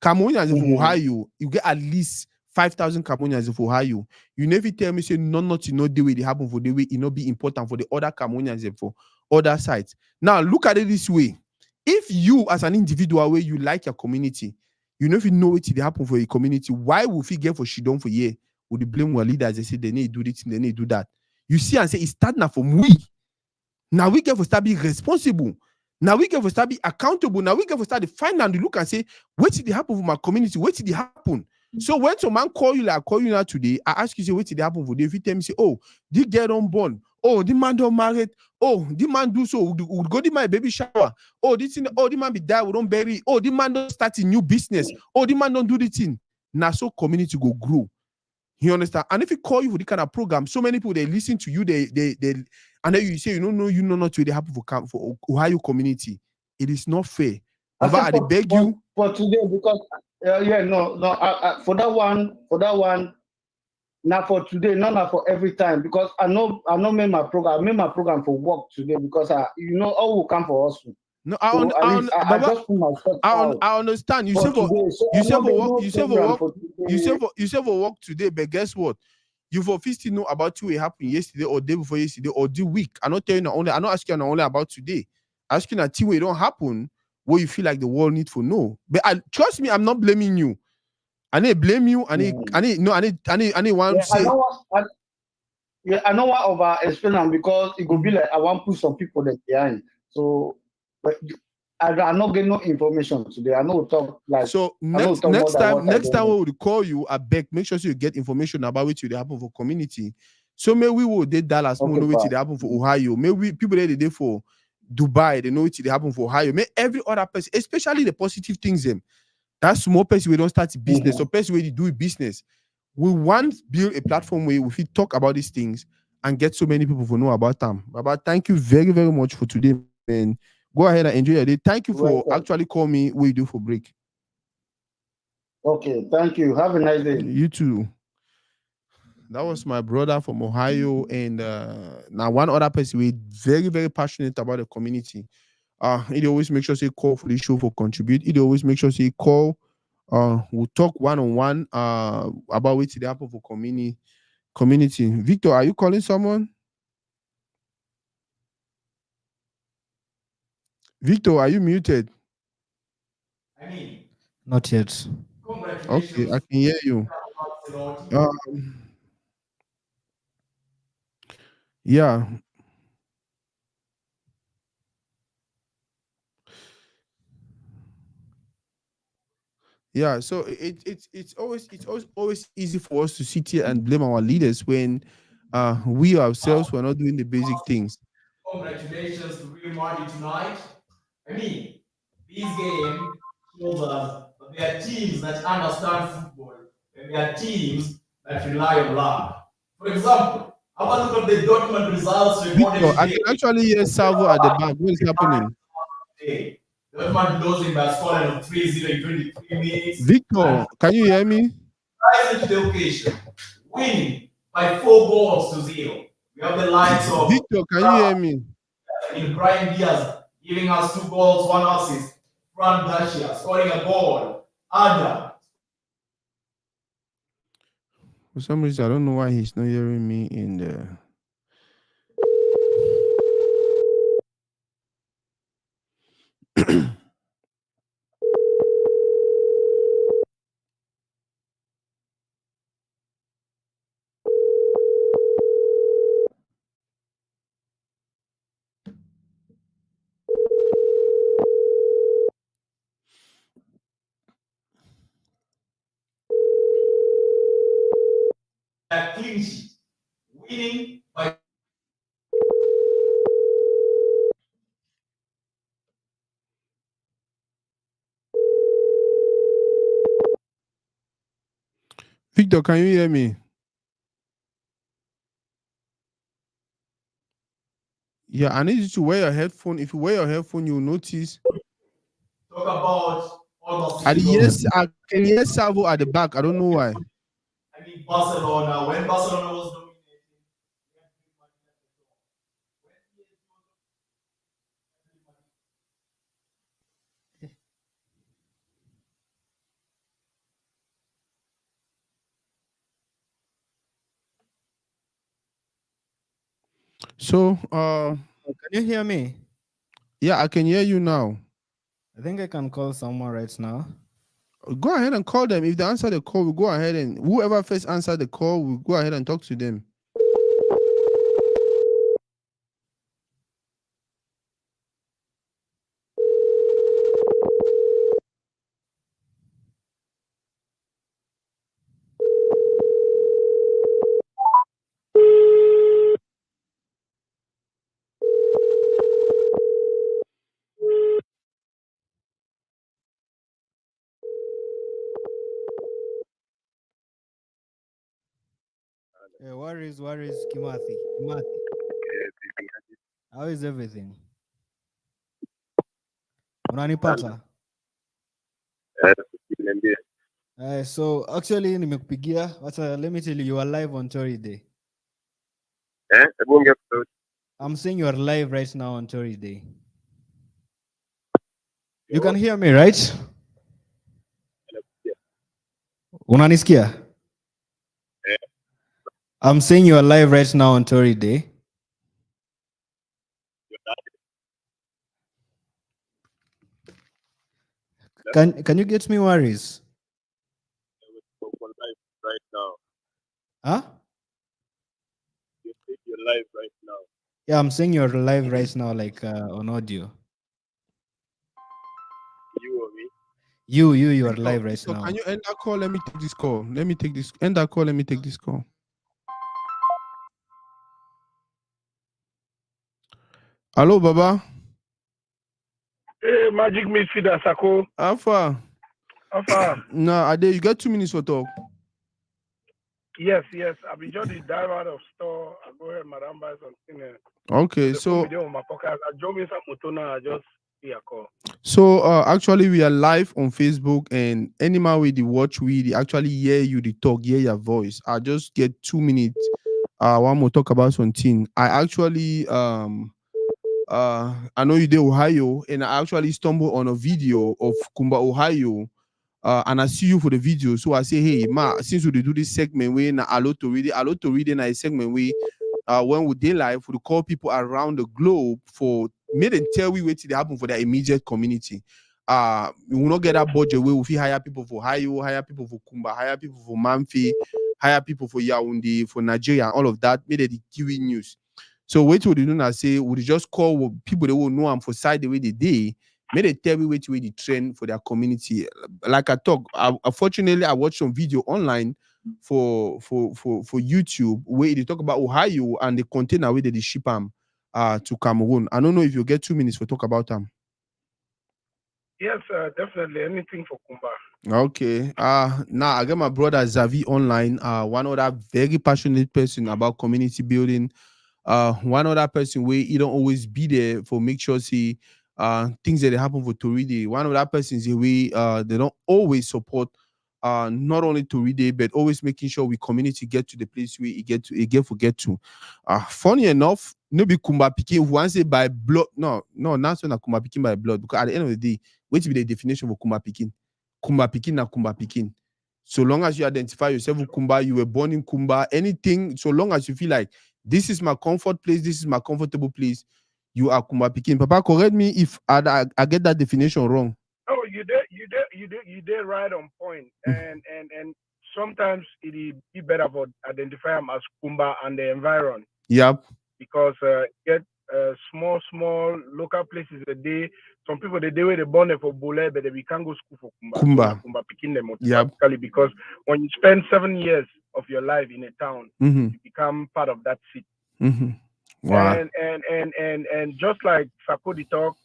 Cameroonians of Ohio, you get at least 5,000 Cameroonians of Ohio. You never tell me say nothing the way they happen for the way it not be important for the other Cameroonians for other sides. Now look at it this way. If you as an individual where you like your community, You know if you know what they happen for a community, why would we get for she done for year? Would you blame our leaders? They say they need to do this, they need to do that. You see and say it's starting from we. Now we get for start be responsible. Now we get for start be accountable. Now we get for start to find and look and say, what did happen for my community? What did happen? So when some man call you like I call you now today, I ask you, say, what did happen for them? If you tell me, say, oh, this girl unborn. Oh, the man don't marry. Oh, the man do so. Would go to my baby shower. Oh, this thing, oh, the man be die, we don't bury. Oh, the man don't start a new business. Oh, the man don't do the thing. Now so community go grow. You understand? And if he call you for the kind of program, so many people they listen to you, they and then you say you don't know not to they happen for Ohio community. It is not fair. But I beg you for today because for that one. Now for today, not for every time because I know made my program for work today because all will come for us. No, I just put myself out. I understand. You say for work today, but guess what? You for 50 know about what happened yesterday or day before yesterday or the week. I'm not telling you only. I'm not asking you only about today. Asking that thing it don't happen where you feel like the world need to know. But trust me, I'm not blaming you. I need blame you. I need one say. I know what over explain because it could be like I want to put some people that behind. So but I'm not getting no information today. I know talk like so next time we will call you, I beg make sure you get information about what will happen for community. So maybe we will did Dallas, know what will happen for Ohio. Maybe people there for Dubai, they know what will happen for Ohio. May every other person, especially the positive things them. That small person we don't start a business, or person where they do a business. We want build a platform where we talk about these things and get so many people to know about them. Baba, thank you very, very much for today, man. Go ahead and enjoy your day. Thank you for actually calling me. What you do for break? Okay, thank you. Have a nice day. You too. That was my brother from Ohio, and now one other person we very, very passionate about the community. He always make sure say call for the show for contribute. He always make sure say call. We'll talk one-on-one about what they happen for community. Victor, are you calling someone? Victor, are you muted? Not yet. Okay, I can hear you. Yeah. Yeah, so it's always easy for us to sit here and blame our leaders when we ourselves were not doing the basic things. Congratulations to Real Madrid tonight. This game shows us that there are teams that understand football and there are teams that rely on luck. For example, have a look at the Dortmund results recorded Victor, I today. can actually hear Salvo at the back. What is happening? Dortmund losing by a scoreline of 3-0 in 23 minutes. Victor, can you hear me? Rising to the occasion, winning by 4-0. We have the likes of Victor, can you hear me? In Brian Diaz giving us 2 goals, 1 assist. Fran Garcia scoring a goal. Ada. For some reason, I don't know why he's not hearing me in the. A clean sheet. Winning by Victor, can you hear me? Yeah, I need you to wear your headphone. If you wear your headphone, you'll notice. talk about almost. Yes, I can hear Salvo at the back. I don't know why. Barcelona, when Barcelona was dominating. So, Can you hear me? Yeah, I can hear you now. I think I can call someone right now. Go ahead and call them. If they answer the call, we go ahead and whoever first answer the call, we go ahead and talk to them. Worries, Kimathi. How is everything? Unanipata? So actually nimekupigia. Let me tell you, you are live on Toridey. I'm saying you are live right now on Toridey. You can hear me, right? Unanisikia? I'm saying you are live right now on Toridey. Can you get me worries? Right now. Huh? You're live right now. Yeah, I'm saying you're live right now, like on audio. You or me? You are live right now. Can you end that call? Let me take this call. End that call. Let me take this call. Hello, Baba. Hey, Magic Midfielder, Sako. Alpha. No, Ade, you got 2 minutes for talk. Yes. I've been just the dive out of store. I go ahead, Madam buy something. Okay, so my pocket. I drove in some motor now. I just see a call. So actually we are live on Facebook, and anyone with the watch they actually hear you the talk, hear your voice. I just get 2 minutes. One more talk about something. I actually I know you did Ohio, and I actually stumbled on a video of Kumba, Ohio. And I see you for the video. So I say, hey, ma, since we do this segment, we na allo to read in a segment we when we day live, we call people around the globe for made and tell we wait till they happen for their immediate community. We will not get that budget where we hire people for Ohio, hire people for Kumba, hire people for Manfi, hire people for Yaoundé, for Nigeria, all of that, made it the Kiwi news. So wait till they do not say, we just call people that will know them for side the way they did. Made they tell me which way the trend for their community. Like I talk, unfortunately, I watched some video online for YouTube where they talk about Ohio and the container where they ship them to Cameroon. I don't know if you get 2 minutes for talk about them. Yes, definitely. Anything for Kumba. Okay. Now I got my brother Zavi online. One other very passionate person about community building. One other person where he don't always be there for make sure see things that happen for Toridey. One of that person is the way they don't always support not only Toridey but always making sure we community get to the place where it get to. Funny enough, no be Kumba Pikin who wants it by blood. No, not so na Kumba Pikin by blood, because at the end of the day, what be the definition of Kumba Pikin? Kumba Pikin na Kumba Pikin. So long as you identify yourself with Kumba, you were born in Kumba, anything, so long as you feel like this is my comfort place, this is my comfortable place, you are Kumba Pikin. Papa, correct me if I get that definition wrong. Oh, you did right on point. And sometimes it be better for identify them as Kumba and the environment. Yep. Because get small local places a day. Some people they do they born for Bole, but we can't go school for Kumba. Kumba picking them automatically because when you spend 7 years of your life in a town, you become part of that city. Wow. And just like Sakodi talk,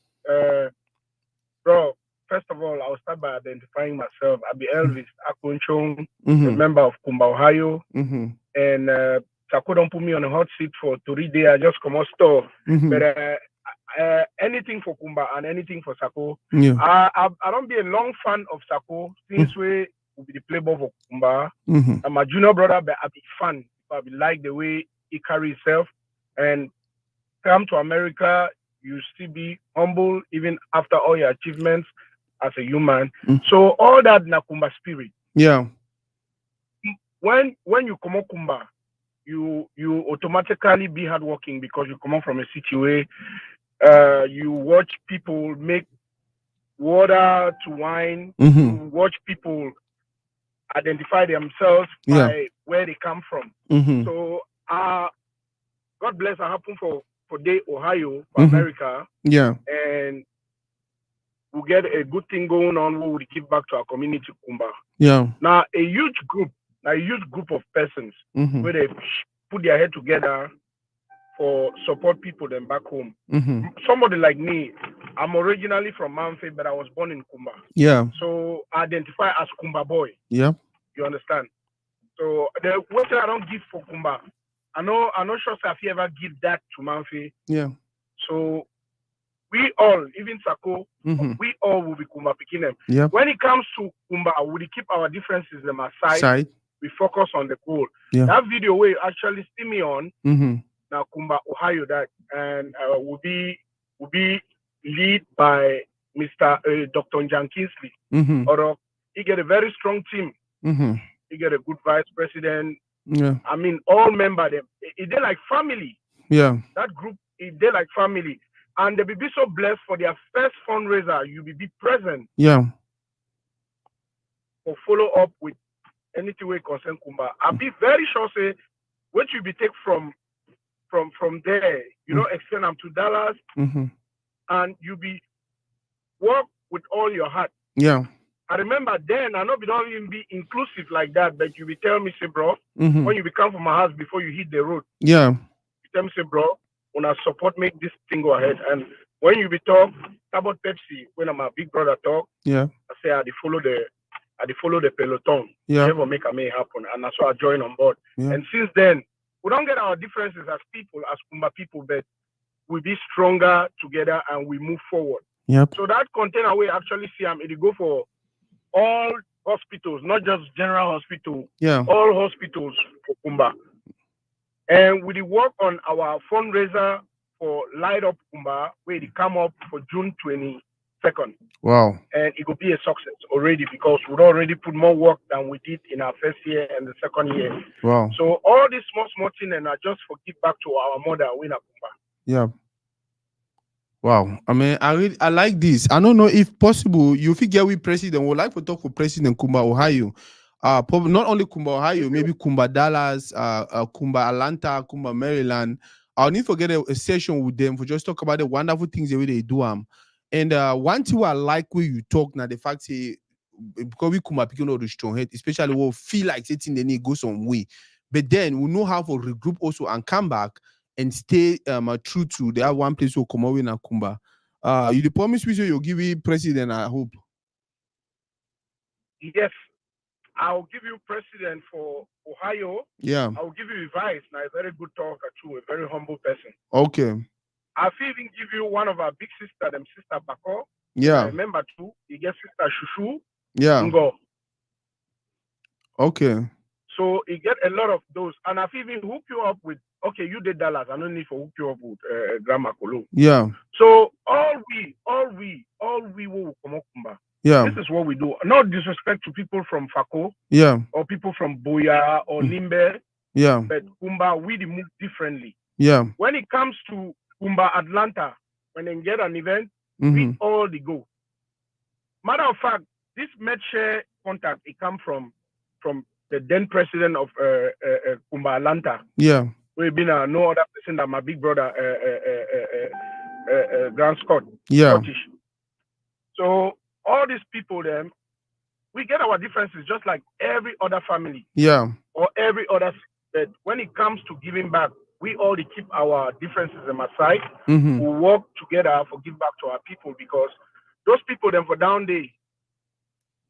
bro. First of all, I'll start by identifying myself. I'll be Elvis Akunchong, a member of Kumba, Ohio, and Sako don't put me on a hot seat for Toridey. I just come out store. But anything for Kumba and anything for Sako. I don't be a long fan of Sako since we will be the playboy for Kumba. I'm my junior brother, but I be fan. I be like the way he carry himself. And come to America, you still be humble even after all your achievements as a human. So all that na Kumba spirit. Yeah. When you come on Kumba, you automatically be hardworking because you come on from a city where you watch people make water to wine, Mm-hmm. to watch people identify themselves by where they come from. Mm-hmm. So, God bless, I happen for Day Ohio, for America. Yeah. And we'll get a good thing going on. We will give back to our community, Kumba. Yeah. Now, a huge group of persons where they put their head together for support people then back home. Somebody like me, I'm originally from Manfe, but I was born in Kumba. Yeah. So I identify as Kumba boy. Yeah. You understand? So the what I don't give for Kumba, I'm not sure if you ever give that to Manfe. Yeah. So we all, even Sako, we all will be Kumba picking them. Yeah. When it comes to Kumba, we keep our differences them aside. We focus on the goal. Yeah. That video will actually see me on now Kumba Ohio that and will be lead by Mr. Dr. Njan Kingsley. Or he get a very strong team. He get a good vice president. Yeah. I mean, all members them. They like family. Yeah. That group, they like family. And they will be so blessed for their first fundraiser. You will be present. Yeah. For follow up with anything we concern Kumba. I'll be very sure say what you be take from there, you know, extend them to Dallas, and you be work with all your heart. Yeah. I remember then, I know we don't even be inclusive like that, but you be tell me, say, bro, when you be come from my house before you hit the road. Yeah. You tell me, say, bro, when I support, make this thing go ahead. And when you be talk about Pepsi, when I'm a big brother talk, yeah, I say I follow the peloton. Yeah. Never make a may happen. And that's why I join on board. Yeah. And since then, we don't get our differences as people, as Kumba people, but we be stronger together and we move forward. Yep. So that container we actually see it go for all hospitals, not just general hospital. Yeah. All hospitals for Kumba. And we work on our fundraiser for Light Up Kumba, where it come up for June 22nd. Wow. And it will be a success already because we already put more work than we did in our first year and the second year. Wow. So all these small things and I just give back to our mother, Wina Kumba. Yeah. Wow. I mean, I like this. I don't know if possible you figure with president. Would like to talk for President Kumba Ohio. Probably not only Kumba Ohio, maybe Kumba Dallas, Kumba Atlanta, Kumba Maryland. I'll need to get a session with them for just talk about the wonderful things the way they do them. And one thing I like where you talk now, the fact say because we Kumba picking all the strong head, especially we feel like sitting the need go some way. But then we know how to regroup also and come back and stay true to the one place will come away in Kumba. You the promise with you'll give me president, I hope. Yes. I'll give you president for Ohio. Yeah. I'll give you advice. Now, a very good talker too, a very humble person. Okay. I'll even give you one of our big sister, them sister Bako. Yeah. I remember too. You get sister Shushu. Yeah. Ngo. Okay. So you get a lot of those. And I've even hook you up with, okay, you did Dallas. I don't need to hook you up with Grandma Kolo. Yeah. So all we will come up. Yeah. This is what we do. No disrespect to people from Fako. Yeah. Or people from Boya or Limbe. Yeah. But Kumba, we move differently. Yeah. When it comes to Kumba Atlanta, when they get an event, we all go. Matter of fact, this MedShare contact, it come from the then president of Kumba Atlanta. Yeah. We've been no other person than my big brother, Grant Scott. Yeah. Scottish. So all these people, then, we get our differences just like every other family. Yeah. Or every other. But when it comes to giving back, we all keep our differences aside. We work together for give back to our people because those people, then for down there,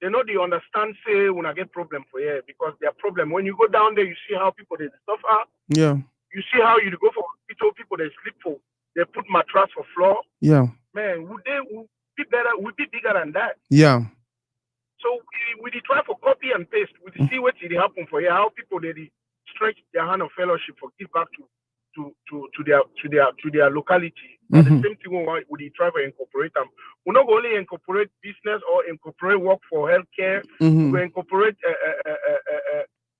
they know they understand, say, when I get problem for here because their problem, when you go down there, you see how people they suffer. Yeah. You see how you go for hospital, people they sleep for, they put mattress for floor. Yeah. Man, would be better, would be bigger than that. Yeah. So we try for copy and paste. We see what did happen for here, how people they stretch their hand of fellowship for give back to their locality. And the same thing we try to incorporate them. We're not only incorporate business or incorporate work for healthcare. We incorporate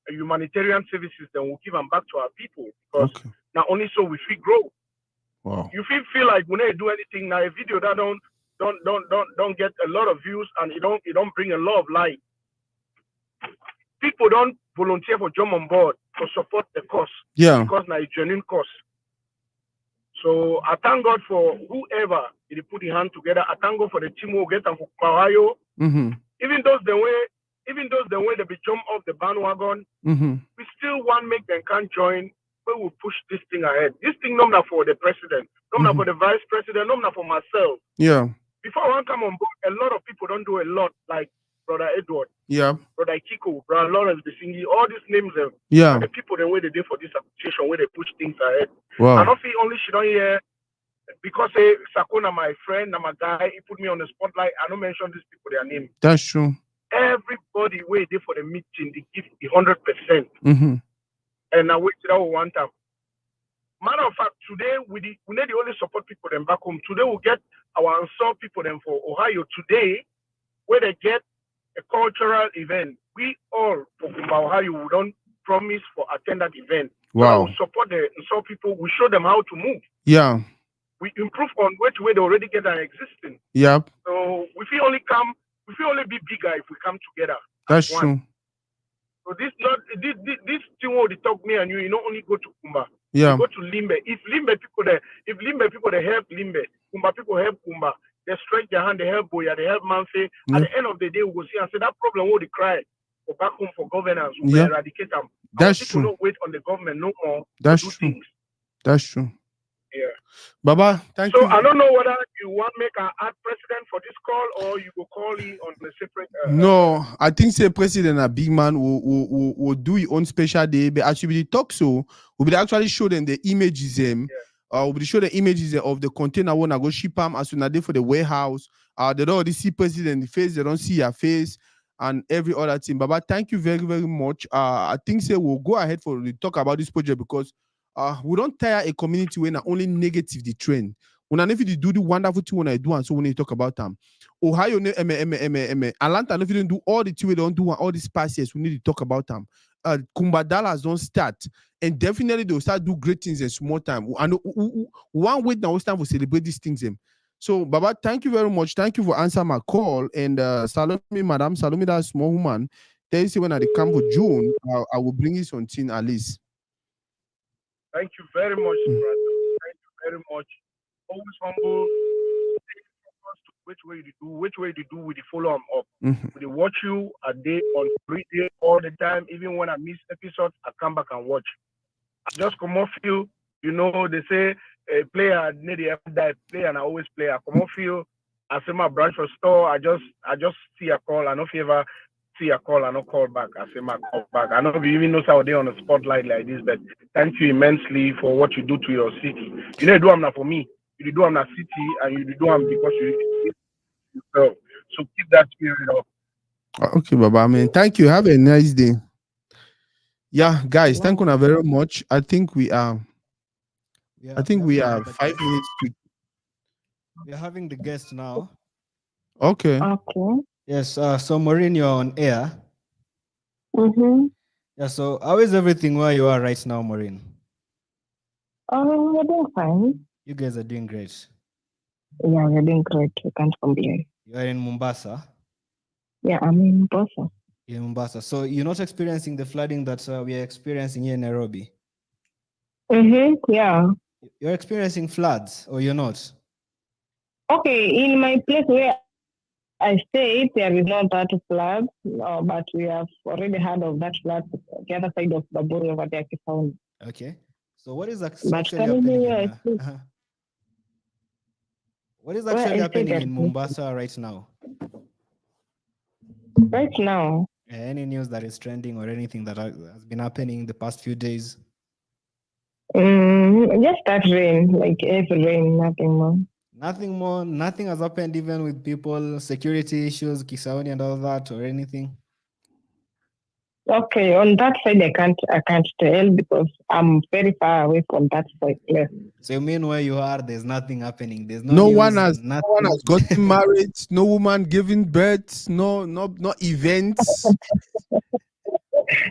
humanitarian services. Then we'll give them back to our people because not only so we feel grow. Wow. You feel like when they do anything now, a video that don't don't get a lot of views, and it don't bring a lot of light. People don't volunteer for jump on board to support the cause. Yeah. Because now it's genuine cause. So I thank God for whoever they put the hand together. I thank God for the team who get them for Ohio. Even those the way they be jump off the bandwagon, we still want make them can join. We will push this thing ahead. This thing not for the president, not for the vice president, not for myself. Yeah. Before I come on board, a lot of people don't do a lot, like Brother Edward, Brother Kiko, Brother Lawrence Bisingi, all these names. Yeah. The people the way they did for this association, where they push things ahead. Wow. I don't feel only she don't hear because Sakona, my friend, I'm a guy, he put me on the spotlight. I don't mention these people, their name. That's true. Everybody waiting for the meeting, they give the 100%. And I waited out one time. Matter of fact, today we need the only support people them back home. Today we'll get our unsought people them for Ohio today, where they get a cultural event. We all for Ohio we don't promise for attend that event. Wow. So we support the unsought people. We show them how to move. Yeah. We improve on which way they already get an existing. Yep. So we feel only be bigger if we come together. That's true. So this thing where they talk me and you not only go to Kumba. Yeah. You go to Limbe. If Limbe people they help Limbe, Kumba people help Kumba. They stretch their hand, they help Boya, they help Manfe. At the end of the day, we will see and say that problem will they cry for back home for governance, we will eradicate them. That's true. People don't wait on the government no more. That's to do true. Things. That's true. Yeah. Baba, thank you. So I don't know whether you want to make an ad president for this call or you go call in on the separate. No, I think say president a big man will do his own special day. But actually, the talk so we will actually show them the images we will show the images of the container when I go ship them as soon as they for the warehouse. They don't already see president the face, they don't see your face and every other thing. Baba, thank you very, very much. I think say we'll go ahead for the talk about this project because we don't tire a community when only negative the trend. When I if you do the wonderful thing when I do, and so when you talk about them, Ohio, Atlanta, if you don't do all the thing we don't do and all these past years, we need to talk about them. Kumba Dallas don't start, and definitely they'll start do great things in small time. And one way now it's time to celebrate these things. So, Baba, thank you very much. Thank you for answering my call. And Salome, Madam Salome, that small woman. Tell you when I come for June, I will bring you something at least. Thank you very much, brother. Thank you very much. Always humble. Which way you do with the follow up. We watch you a day on 3 days all the time. Even when I miss episodes, I come back and watch. I just come off you. You know, they say a player need to die play, and I always play. I come off you. I say my branch for store. I just see a call. I know if you ever see a call, I no call back. I say my call back. I know if you even know how they on the spotlight like this, but thank you immensely for what you do to your city. You know, do them not for me. You do them not city, and you do them because you yourself. So keep that spirit up. Okay, Baba. I mean, thank you. Have a nice day. Yeah, guys, thank you very much. I think we are. I think we are 5 minutes to. We are having the guest now. Okay. Okay. Yes. So Maureen, you're on air. Yeah. So how is everything where you are right now, Maureen? We're doing fine. You guys are doing great. Yeah, we're doing great. We can't complain. You are in Mombasa. Yeah, I'm in Mombasa. In Mombasa. So you're not experiencing the flooding that we are experiencing here in Nairobi? Yeah. You're experiencing floods, or you're not? Okay, in my place where I stay, there is not that flood, but we have already heard of that flood the other side of the border over there, Kisauni. Okay. So what is actually happening? What is actually happening in Mombasa right now? Right now? Any news that is trending or anything that has been happening the past few days? Just that rain, like every rain, nothing more. Nothing more? Nothing has happened even with people, security issues, Kisauni and all that, or anything? Okay, on that side I can't tell because I'm very far away from that side. Yes. So you mean where you are, there's nothing happening? There's no one has gotten married, no woman giving birth, no events.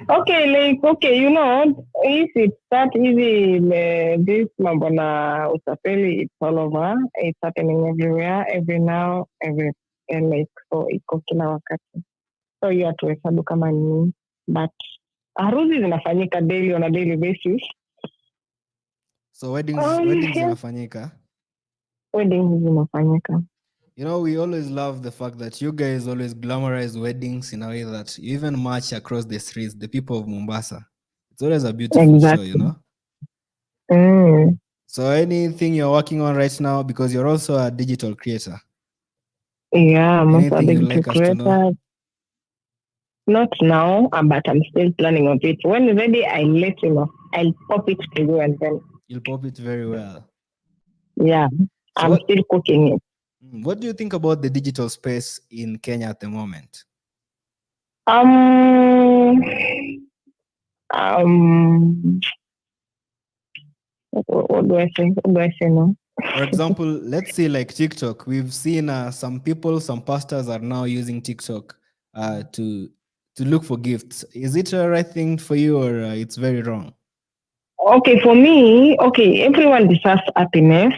Okay, if it's that easy, this mambo na utapeli, it's all over. It's happening everywhere, every now, so iko kila wakati. So hiyo hatuhesabu kama nini, but harusi zinafanyika daily on a daily basis. So weddings zinafanyika. Weddings zinafanyika. We always love the fact that you guys always glamorize weddings in a way that you even march across the streets, the people of Mombasa. It's always a beautiful show, So anything you're working on right now, because you're also a digital creator? Yeah, I'm also a Anything you'd digital like us to know? creator. Not now, but I'm still planning on it. When ready, I'll let you know. I'll pop it to you and then. You'll pop it very well. Yeah, so I'm still cooking it. What do you think about the digital space in Kenya at the moment? What do I say? What do I say now? For example, let's say like TikTok. We've seen some pastors are now using TikTok to look for gifts. Is it a right thing for you, or it's very wrong? Okay, for me, everyone deserves happiness,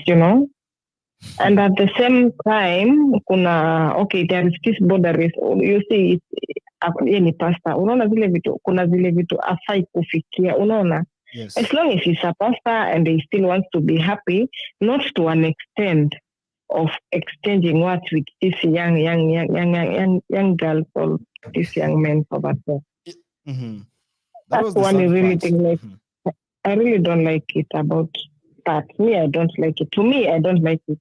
and at the same time, there is this boundaries. You see, yeye ni pastor, unaona zile vitu, kuna zile vitu afai kufikia, unaona. Yes. As long as he's a pastor and he still wants to be happy, not to an extent of exchanging words with this young girl or this young man for that. Mm-hmm. That's one really thing. Like, I really don't like it about that. Me, I don't like it. To me, I don't like it.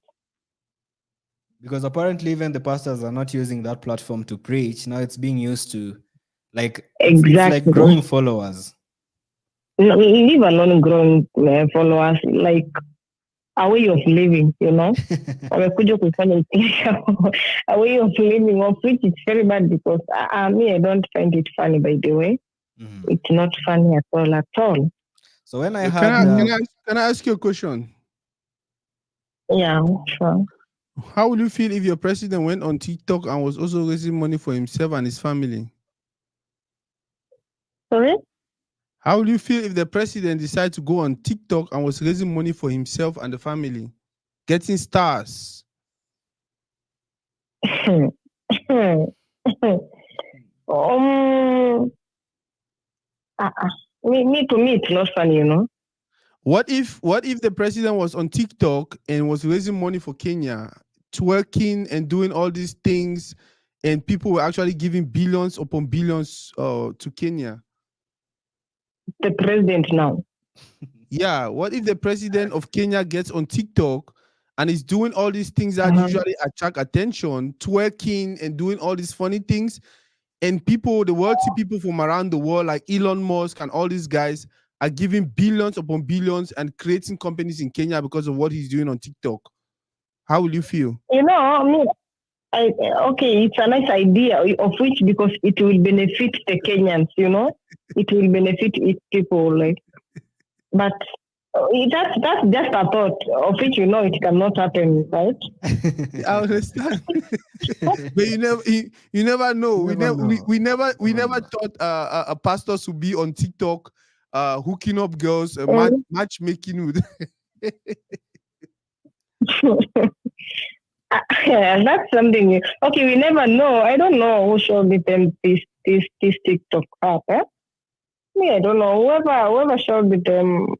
Because apparently even the pastors are not using that platform to preach. Now it's being used to it's like growing followers. No, leave alone growing followers, like a way of living, a way of living, of which it's very bad because me, I don't find it funny, by the way. Mm-hmm. It's not funny at all. So when I can I ask you a question? Yeah, sure. How would you feel if your president went on TikTok and was also raising money for himself and his family? Sorry? How would you feel if the president decided to go on TikTok and was raising money for himself and the family, getting stars? Me, to me, it's not funny, What if the president was on TikTok and was raising money for Kenya, twerking and doing all these things, and people were actually giving billions upon billions to Kenya? The president now. Yeah. What if the president of Kenya gets on TikTok and is doing all these things that usually attract attention, twerking and doing all these funny things, and the wealthy people from around the world, like Elon Musk and all these guys, are giving billions upon billions and creating companies in Kenya because of what he's doing on TikTok? How will you feel? It's a nice idea, of which, because it will benefit the Kenyans, it will benefit its people, like. But that's just a thought, of which it cannot happen, right? I understand, but you never know. We never thought a pastor should be on TikTok, hooking up girls, matchmaking with. That's something. Okay, we never know. I don't know who showed them this TikTok app. Me, I don't know. Whoever showed them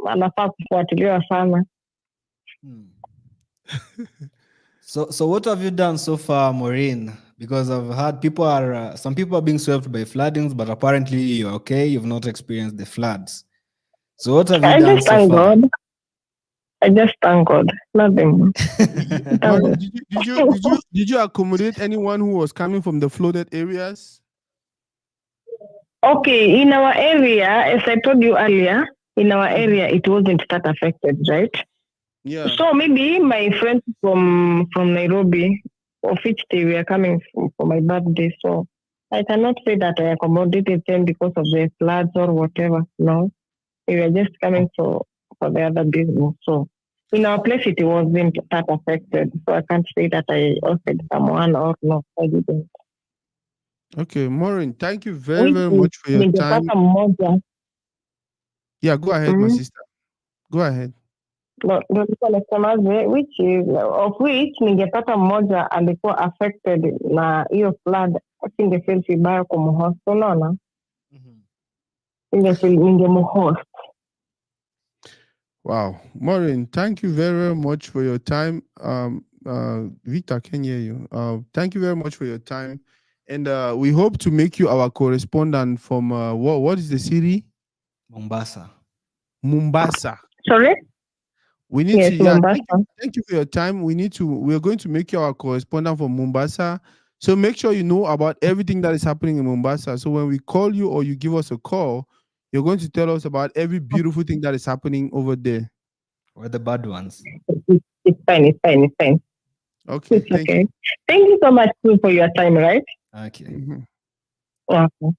anafaa kufuatiliwa sana. So what have you done so far, Maureen? Because I've heard some people are being swept by floodings, but apparently you're okay. You've not experienced the floods. So what have you done so far? I just thank God. Nothing. Did you accommodate anyone who was coming from the flooded areas? Okay, in our area, as I told you earlier, in our area it wasn't that affected, right? Yeah. So maybe my friends from Nairobi, of which they were coming for my birthday, so I cannot say that I accommodated them because of the floods or whatever. No, they were just coming for the other business. So in our place, it wasn't that affected. So I can't say that I offered someone or no, I didn't. Okay, Maureen, thank you very, which very is much for your time. ningepata mmoja. Yeah, go ahead, my sister. Go ahead. Ndo nilikuwa nasemaje, which is of which ningepata mmoja alikuwa affected na hiyo flood, singefeel vibaya kumhost, unaona, ningemhost. Wow, Maureen, thank you very much for your time. Victor, can hear you. Thank you very much for your time, and we hope to make you our correspondent from what is the city? Mombasa. Mombasa. Sorry. We need yes, to. Yeah, Mombasa. thank you for your time. We're going to make you our correspondent from Mombasa. So make sure you know about everything that is happening in Mombasa. So when we call you or you give us a call, you're going to tell us about every beautiful thing that is happening over there. Or the bad ones. It's fine. Okay, it's okay. Thank you so much for your time, right? Okay. Mm-hmm. Okay.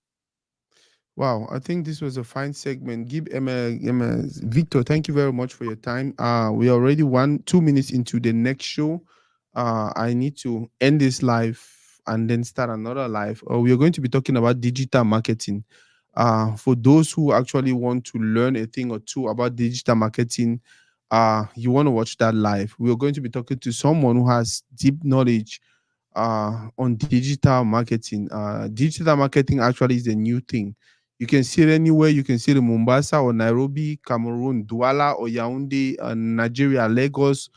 Wow, I think this was a fine segment. Give Emma, Victor, thank you very much for your time. We are already 2 minutes into the next show. I need to end this live and then start another live. We are going to be talking about digital marketing. For those who actually want to learn a thing or two about digital marketing, you want to watch that live. We are going to be talking to someone who has deep knowledge on digital marketing. Digital marketing actually is a new thing. You can see it anywhere. You can see it in Mombasa or Nairobi, Cameroon, Douala or Yaoundé, Nigeria, Lagos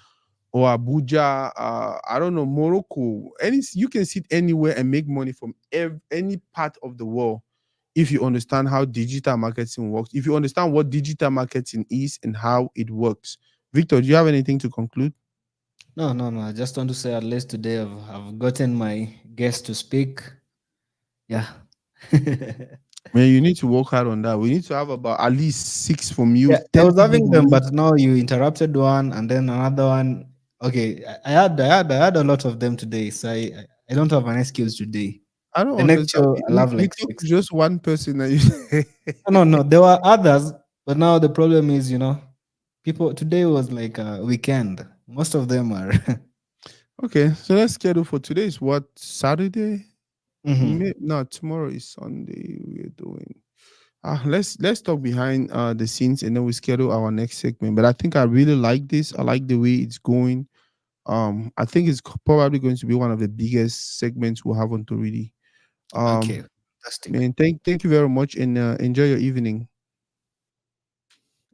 or Abuja. I don't know, Morocco. You can see it anywhere and make money from any part of the world if you understand how digital marketing works. If you understand what digital marketing is and how it works. Victor, do you have anything to conclude? No. I just want to say at least today I've gotten my guest to speak. Yeah. Man, you need to work hard on that. We need to have about at least 6 from you. Yeah, 10 I was having people them, from you. but now you interrupted one and then another one. Okay, I had a lot of them today, so I don't have any skills today. I don't The next understand. show I'll have We like talked to 6. just one person and you No. There were others, but now the problem is, people today was like a weekend. Most of them are. Okay, so let's schedule for today is what, Saturday? Mhm. No, tomorrow is Sunday. We're doing let's talk behind the scenes and then we schedule our next segment. But I think I really like this. I like the way it's going. I think it's probably going to be one of the biggest segments we'll have on Toridey. Okay, Um fantastic. man, thank you very much and enjoy your evening.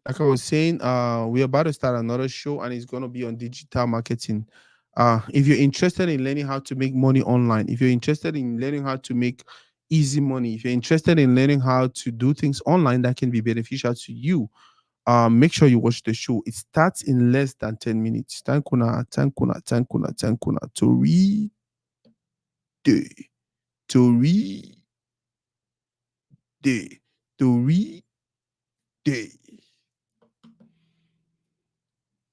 Like I was saying, we're about to start another show and it's gonna be on digital marketing. If you're interested in learning how to make money online, if you're interested in learning how to make easy money, if you're interested in learning how to do things online that can be beneficial to you, make sure you watch the show. It starts in less than 10 minutes. Tankuna, tankuna, tankuna, tankuna. To read, to read,